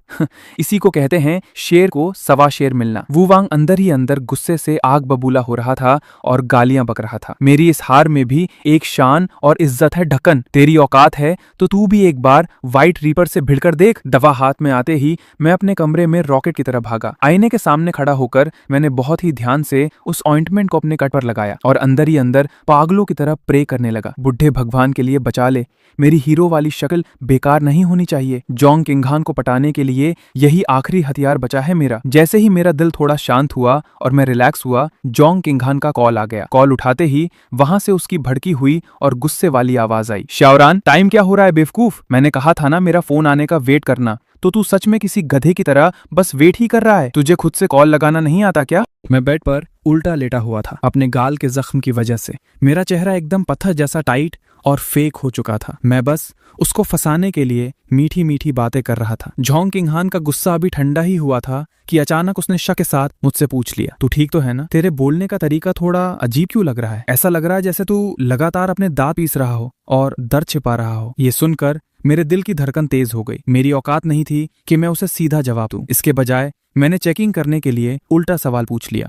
इसी को कहते हैं शेर को सवा शेर मिलना। वू वांग अंदर ही अंदर गुस्से से आग बबूला हो रहा था और गालियां बक रहा था। मेरी इस हार में भी एक शान और इज्जत है ढक्कन। तेरी औकात है तो तू भी एक बार व्हाइट रीपर से भिड़कर देख। दवा हाथ में आते ही मैं अपने कमरे में रॉकेट की तरह भागा। आईने के सामने खड़ा होकर मैंने बहुत ही ध्यान से उस ऑइंटमेंट को अपने कट पर लगाया और अंदर ही अंदर पागलों की तरह प्रे करने लगा, बुढ़े भगवान के लिए बचा ले, मेरी हीरो वाली शक्ल बेकार नहीं होनी चाहिए। जोंग किंगहान को पटाने के लिए यही आखिरी हथियार बचा है मेरा। जैसे ही मेरा दिल थोड़ा शांत हुआ और मैं रिलैक्स हुआ, जोंग किंगहान का कॉल आ गया। कॉल उठाते ही वहां से उसकी भड़की हुई और गुस्से वाली आवाज आई, शाओरान, टाइम क्या हो रहा है बेवकूफ? मैंने कहा था ना मेरा फोन आने का वेट करना, तो तू सच में किसी गधे की तरह बस वेट ही कर रहा है? तुझे खुद से कॉल लगाना नहीं आता क्या? मैं बेड पर उल्टा लेटा हुआ था अपने गाल के जख्म की वजह से। मेरा चेहरा एकदम पत्थर जैसा टाइट और फेक हो चुका था। मैं बस उसको फंसाने के लिए मीठी मीठी बातें कर रहा था। जोंग किंगहान का गुस्सा अभी ठंडा ही हुआ था कि अचानक उसने शक के साथ मुझसे पूछ लिया, तू ठीक तो है ना? तेरे बोलने का तरीका थोड़ा अजीब क्यों लग रहा है? ऐसा लग रहा है जैसे तू लगातार अपने दांत पीस रहा हो और दर्द छिपा रहा हो। ये सुनकर मेरे दिल की धड़कन तेज हो गई। मेरी औकात नहीं थी कि मैं उसे सीधा जवाब दूं। इसके बजाय मैंने चेकिंग करने के लिए उल्टा सवाल पूछ लिया।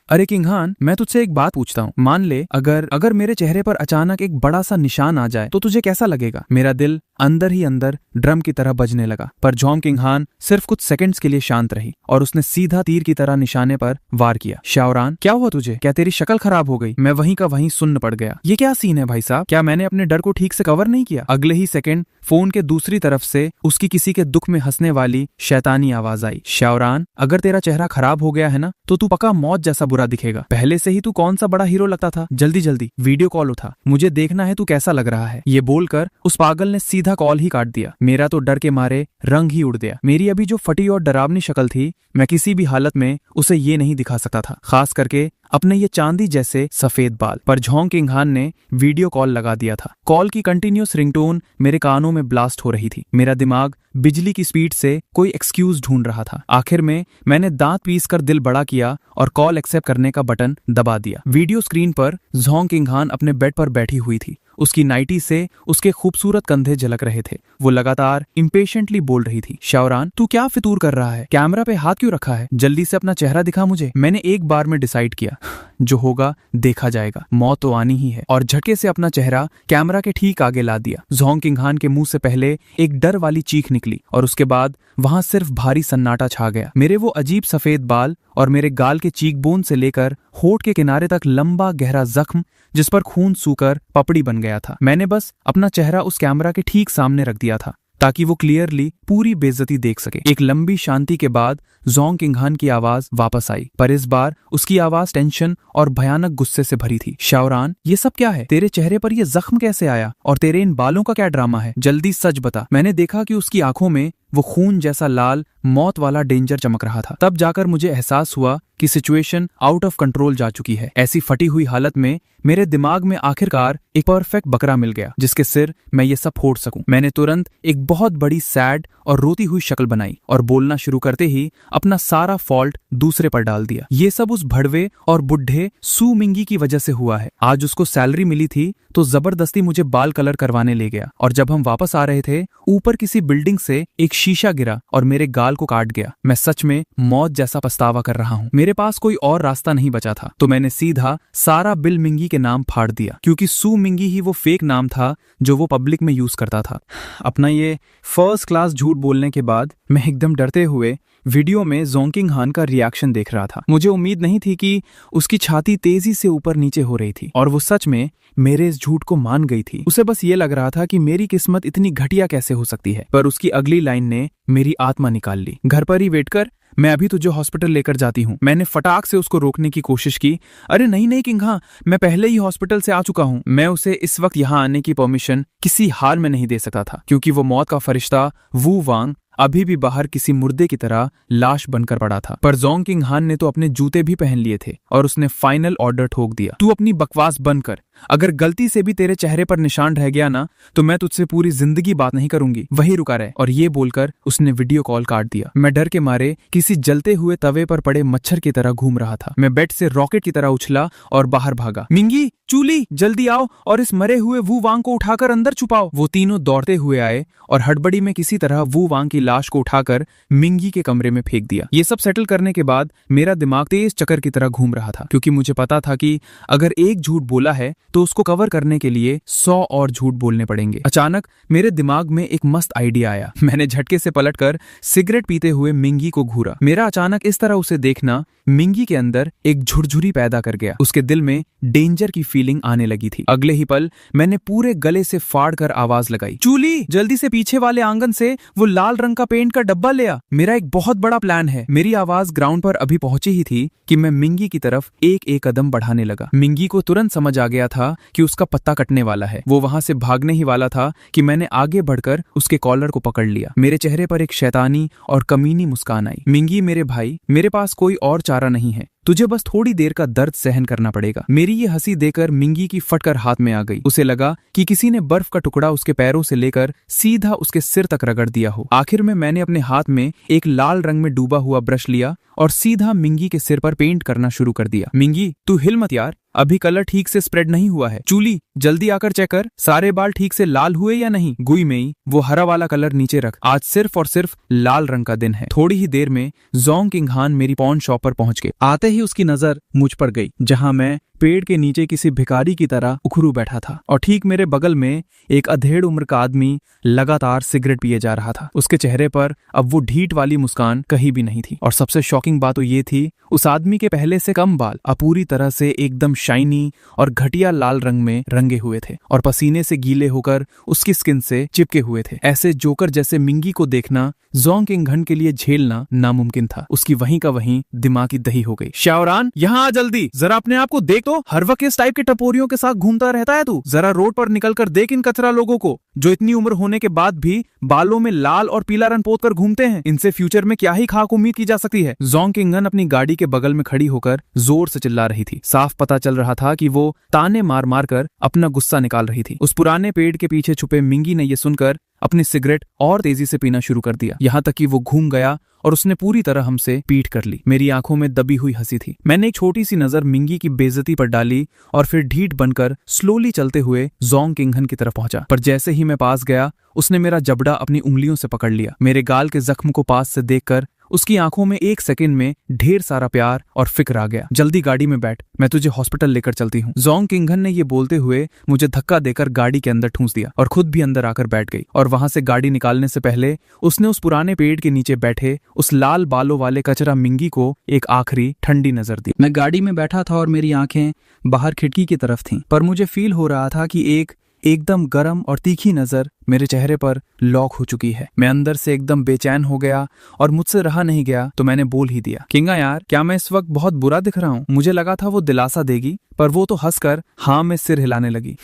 अरे किंगहान, मैं तुझसे एक बात पूछता हूँ। मान ले अगर मेरे चेहरे पर अचानक एक बड़ा सा निशान आ जाए तो तुझे कैसा लगेगा? मेरा दिल अंदर ही अंदर ड्रम की तरह बजने लगा। पर जोंग किंगहान सिर्फ कुछ सेकंड्स के लिए शांत रही और उसने सीधा तीर की तरह निशाने पर वार किया। शाओरान, क्या हुआ तुझे? क्या तेरी शक्ल खराब हो गई? मैं वहीं का वहीं सुन्न पड़ गया। ये क्या सीन है भाई साहब? क्या मैंने अपने डर को ठीक से कवर नहीं किया? अगले ही सेकंड फोन के दूसरी तरफ से उसकी किसी के दुख में हंसने वाली शैतानी आवाज आई। शाओरान, अगर तेरा चेहरा खराब हो गया है ना तो तू पक्का मौत जैसा बुरा दिखेगा। पहले से ही तू कौन सा बड़ा हीरो लगता था। जल्दी जल्दी वीडियो कॉल उठा, मुझे देखना है तू कैसा लग रहा है। ये बोलकर उस पागल ने सीधा कॉल ही काट दिया। मेरा तो डर के मारे रंग ही उड़ गया। मेरी अभी जो फटी और डरावनी शक्ल थी, मैं किसी भी हालत में उसे ये नहीं दिखा सकता था, खास करके अपने ये चांदी जैसे सफेद बाल। पर जोंग किंगहान ने वीडियो कॉल लगा दिया था। कॉल की कंटिन्यूस रिंगटोन मेरे कानों में ब्लास्ट हो रही थी। मेरा दिमाग बिजली की स्पीड से कोई एक्सक्यूज ढूंढ रहा था। आखिर में मैंने दांत पीस कर दिल बड़ा किया और कॉल एक्सेप्ट करने का बटन दबा दिया। वीडियो स्क्रीन पर जोंग किंगहान अपने बेड पर बैठी हुई थी। उसकी नाइटी से उसके खूबसूरत कंधे झलक रहे थे। वो लगातार इम्पेशेंटली बोल रही थी, शाओरान, तू क्या फितूर कर रहा है? कैमरा पे हाथ क्यों रखा है? जल्दी से अपना चेहरा दिखा मुझे। मैंने एक बार में डिसाइड किया, जो होगा देखा जाएगा, मौत तो आनी ही है। और झटके से अपना चेहरा कैमरा के ठीक आगे ला दिया। जोंग किंगहान के मुंह से पहले एक डर वाली चीख निकली और उसके बाद वहां सिर्फ भारी सन्नाटा छा गया। मेरे वो अजीब सफेद बाल और मेरे गाल के चीक बोन से लेकर होठ के किनारे तक लंबा गहरा जख्म जिस पर खून सूकर पपड़ी बन गया था। मैंने बस अपना चेहरा उस कैमरा के ठीक सामने रख दिया था ताकि वो क्लियरली पूरी बेइज्जती देख सके। एक लंबी शांति के बाद जोंग किंगहान की आवाज वापस आई, पर इस बार उसकी आवाज टेंशन और भयानक गुस्से से भरी थी। शाओरान, ये सब क्या है? तेरे चेहरे पर ये जख्म कैसे आया? और तेरे इन बालों का क्या ड्रामा है? जल्दी सच बता। मैंने देखा कि उसकी आंखों में वो खून जैसा लाल मौत वाला डेंजर चमक रहा था। तब जाकर मुझे एहसास हुआ कि सिचुएशन आउट ऑफ कंट्रोल जा चुकी है। ऐसी फटी हुई हालत में मेरे दिमाग में आखिरकार एक परफेक्ट बकरा मिल गया जिसके सिर मैं ये सब फोड़ सकूं। मैंने तुरंत एक बहुत बड़ी सैड और रोती हुई शक्ल बनाई और बोलना शुरू करते ही अपना सारा फॉल्ट दूसरे पर डाल दिया। ये सब उस भड़वे और बुढ़े सू मिंगी की वजह से हुआ है। आज उसको सैलरी मिली थी तो जबरदस्ती मुझे बाल कलर करवाने ले गया और जब हम वापस आ रहे थे ऊपर किसी बिल्डिंग से एक शीशा गिरा और मेरे गाल को काट गया। मैं सच में मौत जैसा पछतावा कर रहा हूँ। मेरे पास कोई और रास्ता नहीं बचा था तो मैंने सीधा सारा बिल मिंगी के नाम फाड़ दिया, क्योंकि सू मिंगी ही वो फेक नाम था जो वो पब्लिक में यूज करता था। अपना ये फर्स्ट क्लास झूठ बोलने के बाद मैं एकदम डरते हुए वीडियो में जोंग किंगहान का रिएक्शन देख रहा था। मुझे उम्मीद नहीं थी कि उसकी छाती तेजी से ऊपर नीचे हो रही थी और वो सच में मेरे इस झूठ को मान गई थी। उसे बस ये लग रहा था कि मेरी किस्मत इतनी घटिया कैसे हो सकती है। पर उसकी अगली लाइन ने मेरी आत्मा निकाल ली। घर पर ही वेट कर, मैं अभी तुझे हॉस्पिटल लेकर जाती हूँ। मैंने फटाक से उसको रोकने की कोशिश की। अरे नहीं नहीं किंगहान, मैं पहले ही हॉस्पिटल से आ चुका हूँ। मैं उसे इस वक्त यहाँ आने की परमिशन किसी हाल में नहीं दे सकता था, क्योंकि वो मौत का फरिश्ता वू वांग अभी भी बाहर किसी मुर्दे की तरह लाश बनकर पड़ा था। पर जोंग किंगहान ने तो अपने जूते भी पहन लिए थे और उसने फाइनल ऑर्डर ठोक दिया, तू अपनी बकवास बंद कर। अगर गलती से भी तेरे चेहरे पर निशान रह गया ना तो मैं तुझसे पूरी जिंदगी बात नहीं करूंगी, वहीं रुका रहे। और ये बोलकर उसने वीडियो कॉल काट दिया। मैं डर के मारे किसी जलते हुए तवे पर पड़े मच्छर की तरह घूम रहा था। मैं बेड से रॉकेट की तरह उछला और बाहर भागा। मिंगी, चूली, जल्दी आओ और इस मरे हुए वू वांग को उठाकर अंदर छुपाओ। वो तीनों दौड़ते हुए आए और हड़बड़ी में किसी तरह वू वांग की लाश को उठाकर मिंगी के कमरे में फेंक दिया। ये सब सेटल करने के बाद मेरा दिमाग तेज चक्कर की तरह घूम रहा था, क्योंकि मुझे पता था कि अगर एक झूठ बोला है तो उसको कवर करने के लिए 100 और झूठ बोलने पड़ेंगे। अचानक मेरे दिमाग में एक मस्त आइडिया आया। मैंने झटके से पलटकर सिगरेट पीते हुए मिंगी को घूरा। मेरा अचानक इस तरह उसे देखना मिंगी के अंदर एक झुरझुरी पैदा कर गया। उसके दिल में डेंजर की फीलिंग आने लगी थी। अगले ही पल मैंने पूरे गले से फाड़ कर आवाज लगाई, चूली, जल्दी से पीछे वाले आंगन से वो लाल रंग का पेंट का डब्बा ले आ। मेरा एक बहुत बड़ा प्लान है। मेरी आवाज ग्राउंड पर अभी पहुंची ही थी कि मैं मिंगी की तरफ एक एक कदम बढ़ाने लगा। मिंगी को तुरंत समझ आ गया था कि उसका पत्ता कटने वाला है। वो वहां से भागने ही वाला था कि मैंने आगे बढ़कर उसके कॉलर को पकड़ लिया। मेरे चेहरे पर एक शैतानी और कमीनी मुस्कान आई। मिंगी मेरे भाई, मेरे पास कोई और चारा नहीं है। तुझे बस थोड़ी देर का दर्द सहन करना पड़ेगा। मेरी ये हंसी देकर मिंगी की फटकर हाथ में आ गई। उसे लगा कि किसी ने बर्फ का टुकड़ा उसके पैरों से लेकर सीधा उसके सिर तक रगड़ दिया हो। आखिर में मैंने अपने हाथ में एक लाल रंग में डूबा हुआ ब्रश लिया और सीधा मिंगी के सिर पर पेंट करना शुरू कर दिया। मिंगी, तू हिल मत यार, अभी कलर ठीक से स्प्रेड नहीं हुआ है। चूली, जल्दी आकर चेक कर, सारे बाल ठीक से लाल हुए या नहीं। गुई मेई, वो हरा वाला कलर नीचे रख, आज सिर्फ और सिर्फ लाल रंग का दिन है। थोड़ी ही देर में जोंग किंगहान मेरी पॉन शॉप पर पहुंच गए। आते ही उसकी नजर मुझ पर गई, जहां मैं पेड़ के नीचे किसी भिखारी की तरह उखरू बैठा था और ठीक मेरे बगल में एक अधेड़ उम्र का आदमी लगातार सिगरेट पिए जा रहा था। उसके चेहरे पर अब वो ढीठ वाली मुस्कान कहीं भी नहीं थी और सबसे शॉकिंग बात तो ये थी, उस आदमी के पहले से कम बाल अब पूरी तरह से एकदम शाइनी और घटिया लाल रंग में रंगे हुए थे और पसीने से गीले होकर उसकी स्किन से चिपके हुए थे। ऐसे जोकर जैसे मिंगी को देखना जोंग किंगहन के लिए झेलना नामुमकिन था। उसकी वहीं का वहीं दिमाग की दही हो गई। शाओरान, यहाँ आ जल्दी, जरा अपने आप को देख तो, हर वक्त इस टाइप के टपोरियों के साथ घूमता रहता है तू। जरा रोड पर निकल कर देख इन कचरा लोगों को जो इतनी उम्र होने के बाद भी बालों में लाल और पीला रंग पोत कर घूमते हैं। इनसे फ्यूचर में क्या ही खाक उम्मीद की जा सकती है। जोंग किंगहन अपनी गाड़ी के बगल में खड़ी होकर जोर से चिल्ला रही थी। साफ पता चल रहा था कि वो ताने मार मार कर अपना गुस्सा निकाल रही थी। उस पुराने पेड़ के पीछे छुपे मिंगी ने ये सुनकर अपनी सिगरेट और तेजी से पीना शुरू कर दिया, यहाँ तक कि वो घूम गया और उसने पूरी तरह हमसे पीठ कर ली। मेरी आंखों में दबी हुई हंसी थी। मैंने एक छोटी सी नजर मिंगी की बेइज्जती पर डाली और फिर ढीठ बनकर स्लोली चलते हुए जोंग किंगहन की तरफ पहुंचा। पर जैसे ही मैं पास गया, उसने मेरा जबड़ा अपनी उंगलियों से पकड़ लिया। मेरे गाल के जख्म को पास से देखकर उसकी आंखों में एक सेकंड में ढेर सारा प्यार और फिक्र आ गया। जल्दी गाड़ी में बैठ, मैं तुझे हॉस्पिटल लेकर चलती हूँ। जोंग किंगहन ने ये बोलते हुए मुझे धक्का देकर गाड़ी के अंदर ठूंस दिया और खुद भी अंदर आकर बैठ गई। और वहां से गाड़ी निकालने से पहले उसने उस पुराने पेड़ के नीचे बैठे उस लाल बालों वाले कचरा मिंगी को एक आखिरी ठंडी नजर दी। मैं गाड़ी में बैठा था और मेरी आंखें बाहर खिड़की की तरफ थीं, पर मुझे फील हो रहा था कि एकदम गर्म और तीखी नजर मेरे चेहरे पर लॉक हो चुकी है। मैं अंदर से एकदम बेचैन हो गया और मुझसे रहा नहीं गया तो मैंने बोल ही दिया, किंगा यार, क्या मैं इस वक्त बहुत बुरा दिख रहा हूँ? मुझे लगा था वो दिलासा देगी, पर वो तो हंसकर हाँ में सिर हिलाने लगी।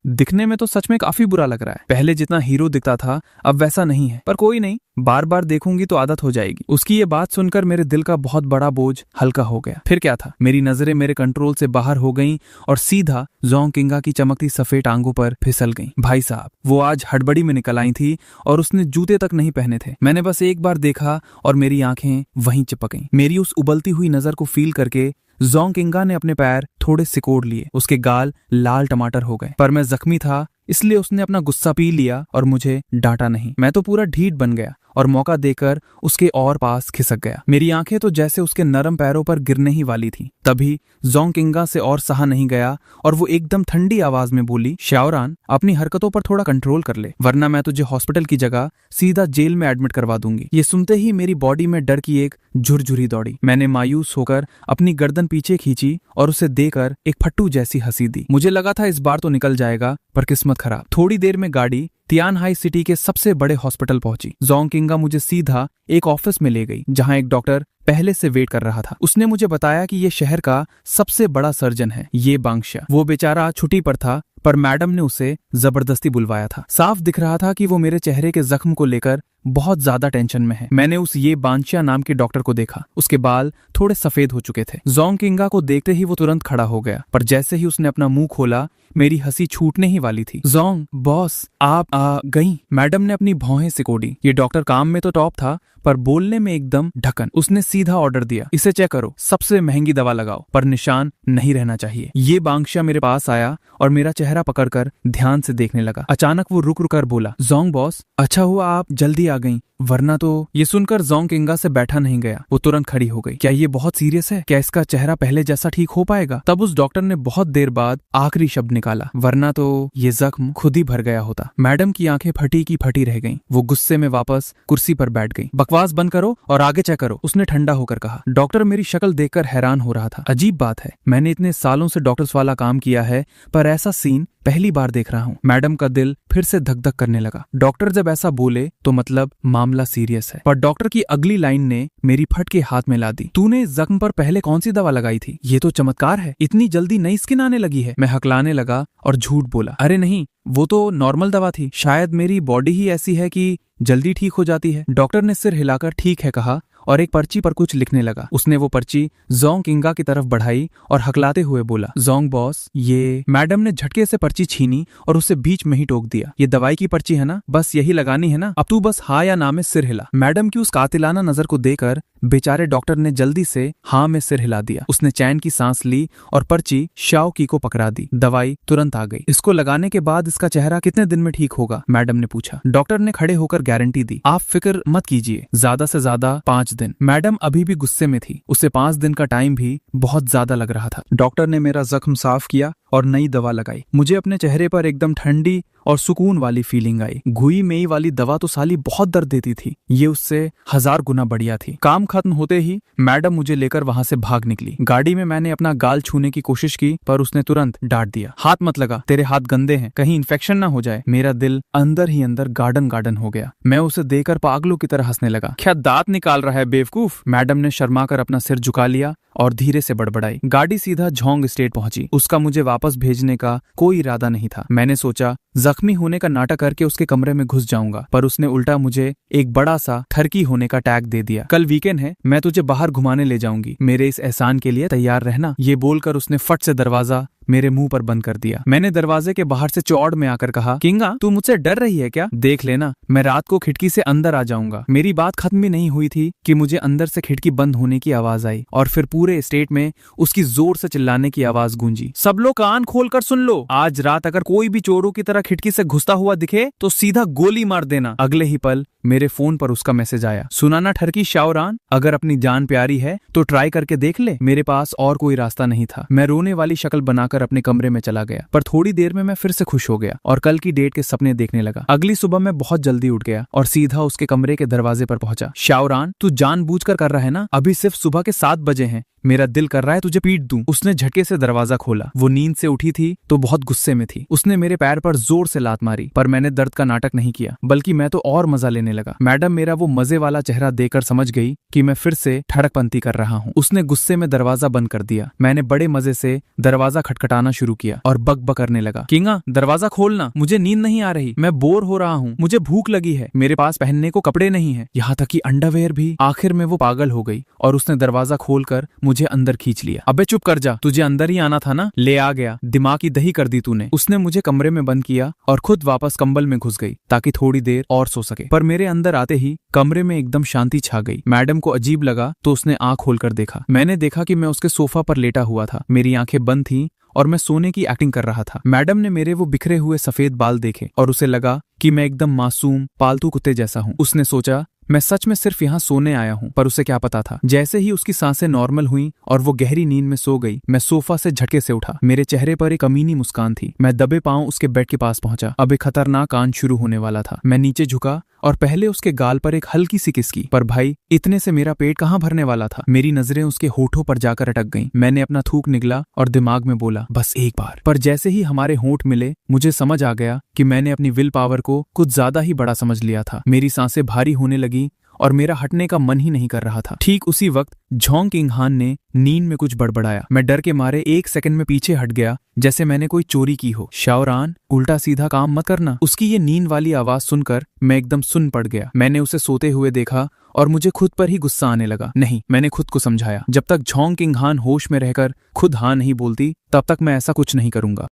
दिखने में तो सच में काफी बुरा लग रहा है। पहले जितना हीरो दिखता था अब वैसा नहीं है, पर कोई नहीं, बार बार देखूंगी तो आदत हो जाएगी। उसकी ये बात सुनकर मेरे दिल का बहुत बड़ा बोझ हल्का हो गया। फिर क्या था, मेरी नजरें मेरे कंट्रोल से बाहर हो गईं और सीधा जोंग किंगा की चमकती सफेद टांगों पर फिसल गईं। भाई साहब, वो आज हड़बड़ी में निकल आई थी और उसने जूते तक नहीं पहने थे। मैंने बस एक बार देखा और मेरी आंखें वहीं चिपक गईं। मेरी उस उबलती हुई नजर को फील करके जोंग किंगा ने अपने पैर थोड़े सिकोड़ लिए। उसके गाल लाल टमाटर हो गए, पर मैं जख्मी था इसलिए उसने अपना गुस्सा पी लिया और मुझे डांटा नहीं। मैं तो पूरा ढीठ बन गया और मौका देकर उसके और पास खिसक गया। मेरी आंखें तो जैसे उसके नरम पैरों पर गिरने ही वाली थी। तभी जोंग किंगा से और सहा नहीं गया और वो एकदम ठंडी आवाज में बोली, शाओरान, अपनी हरकतों पर थोड़ा कंट्रोल कर ले, वरना मैं तुझे हॉस्पिटल की जगह सीधा जेल में एडमिट करवा दूंगी। ये सुनते ही मेरी बॉडी में डर की एक झुरझुरी दौड़ी। मैंने मायूस होकर अपनी गर्दन पीछे खींची और उसे देकर एक फट्टू जैसी हंसी दी। मुझे लगा था इस बार तो निकल जाएगा, पर किस्मत खराब। थोड़ी देर में गाड़ी तियानहाई सिटी के सबसे बड़े हॉस्पिटल पहुंची। जोंग किंगा मुझे सीधा एक ऑफिस में ले गई जहां एक डॉक्टर पहले से वेट कर रहा था। उसने मुझे बताया कि ये शहर का सबसे बड़ा सर्जन है, ये बांग्शा। वो बेचारा छुट्टी पर था, पर मैडम ने उसे जबरदस्ती बुलवाया था। साफ दिख रहा था कि वो मेरे चेहरे के जख्म को लेकर बहुत ज्यादा टेंशन में है। मैंने उस ये बांग्शा नाम के डॉक्टर को देखा। उसके बाल थोड़े सफेद हो चुके थे। जोंग किंगा को देखते ही वो तुरंत खड़ा हो गया, पर जैसे ही उसने अपना मुंह खोला मेरी हंसी छूटने ही वाली थी। जोंग बॉस, आप आ गई? मैडम ने अपनी भौहें सिकोड़ी। ये डॉक्टर काम में तो टॉप था, पर बोलने में एकदम ढक्कन। उसने सीधा ऑर्डर दिया, इसे चेक करो, सबसे महंगी दवा लगाओ, पर निशान नहीं रहना चाहिए। ये बांग्शा मेरे पास आया और मेरा चेहरा पकड़कर ध्यान से देखने लगा। अचानक वो रुक कर बोला, जोंग बॉस, अच्छा हुआ आप जल्दी आ गई, वरना तो। ये सुनकर जोंग किंगा से बैठा नहीं गया, वो तुरंत खड़ी हो गई। क्या ये बहुत सीरियस है? क्या इसका चेहरा पहले जैसा ठीक हो पाएगा? तब उस डॉक्टर ने बहुत देर बाद आखिरी शब्द निकाला, वरना तो ये जख्म खुद ही भर गया होता। मैडम की आंखें फटी की फटी रह गईं। वो गुस्से में वापस कुर्सी पर बैठ गई। बकवास बंद करो और आगे चेक करो, उसने ठंडा होकर कहा। डॉक्टर मेरी शक्ल देखकर हैरान हो रहा था। अजीब बात है, मैंने इतने सालों से डॉक्टर्स वाला काम किया है, पर ऐसा सीन पहली बार देख रहा हूँ। मैडम का दिल फिर से धक धक करने लगा। डॉक्टर जब ऐसा बोले तो मतलब मामला सीरियस है। पर डॉक्टर की अगली लाइन ने मेरी फट के हाथ में ला दी। तूने इस जख्म पर पहले कौन सी दवा लगाई थी? ये तो चमत्कार है, इतनी जल्दी नई स्किन आने लगी है। मैं हकलाने लगा और झूठ बोला, अरे नहीं, वो तो नॉर्मल दवा थी, शायद मेरी बॉडी ही ऐसी है कि जल्दी ठीक हो जाती है। डॉक्टर ने सिर हिलाकर ठीक है कहा और एक पर्ची पर कुछ लिखने लगा। उसने वो पर्ची जोंग किंगा की तरफ बढ़ाई और हकलाते हुए बोला, जोंग बॉस ये। मैडम ने झटके से पर्ची छीनी और उसे बीच में ही टोक दिया। ये दवाई की पर्ची है ना, बस यही लगानी है ना, अब तू बस हाँ या ना में सिर हिला। मैडम की उस कातिलाना नजर को देकर बेचारे डॉक्टर ने जल्दी से हाँ में सिर हिला दिया। उसने चैन की सांस ली और पर्ची शाओ की को पकड़ा दी। दवाई तुरंत आ गई। इसको लगाने के बाद इसका चेहरा कितने दिन में ठीक होगा, मैडम ने पूछा। डॉक्टर ने खड़े होकर गारंटी दी, आप फिक्र मत कीजिए, ज्यादा से ज्यादा 5 दिन। मैडम अभी भी गुस्से में थी। उसे 5 दिन का टाइम भी बहुत ज्यादा लग रहा था। डॉक्टर ने मेरा जख्म साफ किया और नई दवा लगाई। मुझे अपने चेहरे पर एकदम ठंडी और सुकून वाली फीलिंग आई। घुई मेई वाली दवा तो साली बहुत दर्द देती थी, ये उससे 1000 गुना बढ़िया थी। काम खत्म होते ही मैडम मुझे लेकर वहां से भाग निकली। गाड़ी में मैंने अपना गाल छूने की कोशिश की पर उसने तुरंत डांट दिया, हाथ मत लगा, तेरे हाथ गंदे हैं, कहीं इन्फेक्शन ना हो जाए। मेरा दिल अंदर ही अंदर गार्डन गार्डन हो गया। मैं उसे देखकर पागलों की तरह हंसने लगा। क्या दांत निकाल रहा है बेवकूफ, मैडम ने शर्मा कर अपना सिर झुका लिया और धीरे से बड़बड़ाई। गाड़ी सीधा झोंग स्टेट पहुंची। उसका मुझे वापस भेजने का कोई इरादा नहीं था। मैंने सोचा जख्मी होने का नाटक करके उसके कमरे में घुस जाऊंगा, पर उसने उल्टा मुझे एक बड़ा सा ठरकी होने का टैग दे दिया। कल वीकेंड है, मैं तुझे बाहर घुमाने ले जाऊंगी, मेरे इस एहसान के लिए तैयार रहना। ये बोलकर उसने फट से दरवाजा मेरे मुंह पर बंद कर दिया। मैंने दरवाजे के बाहर से चौड़ में आकर कहा, किंगा तू मुझसे डर रही है क्या? देख लेना, मैं रात को खिड़की से अंदर आ जाऊंगा। मेरी बात खत्म भी नहीं हुई थी कि मुझे अंदर से खिड़की बंद होने की आवाज आई और फिर पूरे स्टेट में उसकी जोर से चिल्लाने की आवाज गूंजी, सब लोग कान खोलकर सुन लो, आज रात अगर कोई भी चोरों की तरह खिड़की से घुसता हुआ दिखे तो सीधा गोली मार देना। अगले ही पल मेरे फोन पर उसका मैसेज आया, सुना ना ठरकी शाओरान, अगर अपनी जान प्यारी है तो ट्राई करके देख ले। मेरे पास और कोई रास्ता नहीं था। मैं रोने वाली शक्ल बनाकर अपने कमरे में चला गया, पर थोड़ी देर में मैं फिर से खुश हो गया और कल की डेट के सपने देखने लगा। अगली सुबह मैं बहुत जल्दी उठ गया और सीधा उसके कमरे के दरवाजे पर पहुंचा। शाओरान, तू जानबूझकर कर रहा है ना? अभी सिर्फ सुबह के 7 बजे हैं, मेरा दिल कर रहा है तुझे पीट दूं। उसने झटके से दरवाजा खोला। वो नींद से उठी थी तो बहुत गुस्से में थी। उसने मेरे पैर पर जोर से लात मारी, पर मैंने दर्द का नाटक नहीं किया, बल्कि मैं तो और मजा लेने लगा। मैडम मेरा वो मजे वाला चेहरा देखकर समझ गई कि मैं फिर से ठड़कपंती कर रहा हूँ। उसने गुस्से में दरवाजा बंद कर दिया। मैंने बड़े मजे से दरवाजा खटखटाना शुरू किया और बक बक करने लगा, किंगा दरवाजा खोलना, मुझे नींद नहीं आ रही, मैं बोर हो रहा हूँ, मुझे भूख लगी है, मेरे पास पहनने को कपड़े नहीं है, यहाँ तक कि अंडरवेयर भी। आखिर में वो पागल हो गई और उसने दरवाजा खोलकर मुझे अंदर खींच लिया। अबे चुप कर जा, तुझे अंदर ही आना था ना, ले आ गया, दिमाग की दही कर दी तूने। उसने मुझे कमरे में बंद किया और खुद वापस कंबल में घुस गई ताकि थोड़ी देर और सो सके। पर मेरे अंदर आते ही कमरे में एकदम शांति छा गई। मैडम को अजीब लगा तो उसने आंख खोलकर देखा। मैंने देखा कि मैं उसके सोफा पर लेटा हुआ था। मेरी आंखें बंद थी और मैं सोने की एक्टिंग कर रहा था। मैडम ने मेरे वो बिखरे हुए सफेद बाल देखे और उसे लगा कि मैं एकदम मासूम पालतू कुत्ते जैसा हूँ। उसने सोचा मैं सच में सिर्फ यहाँ सोने आया हूँ, पर उसे क्या पता था। जैसे ही उसकी सांसें नॉर्मल हुई और वो गहरी नींद में सो गई, मैं सोफा से झटके से उठा। मेरे चेहरे पर एक अमीनी मुस्कान थी। मैं दबे पांव उसके बेड के पास पहुंचा। अब एक खतरनाक कांड शुरू होने वाला था। मैं नीचे झुका और पहले उसके गाल पर एक हल्की सी किस की, पर भाई इतने से मेरा पेट कहाँ भरने वाला था। मेरी नजरें उसके होठों पर जाकर अटक गईं। मैंने अपना थूक निगला और दिमाग में बोला, बस एक बार। पर जैसे ही हमारे होंठ मिले, मुझे समझ आ गया कि मैंने अपनी विल पावर को कुछ ज्यादा ही बड़ा समझ लिया था। मेरी सांसें भारी होने लगी और मेरा हटने का मन ही नहीं कर रहा था। ठीक उसी वक्त झोंग किंगहान ने नींद में कुछ बड़बड़ाया। मैं डर के मारे 1 सेकंड में पीछे हट गया, जैसे मैंने कोई चोरी की हो। शाओरान, उल्टा सीधा काम मत करना। उसकी ये नींद वाली आवाज सुनकर मैं एकदम सुन पड़ गया। मैंने उसे सोते हुए देखा और मुझे खुद पर ही गुस्सा आने लगा। नहीं, मैंने खुद को समझाया, जब तक झोंग किंगहान होश में रहकर खुद हाँ नहीं बोलती, तब तक मैं ऐसा कुछ नहीं करूंगा।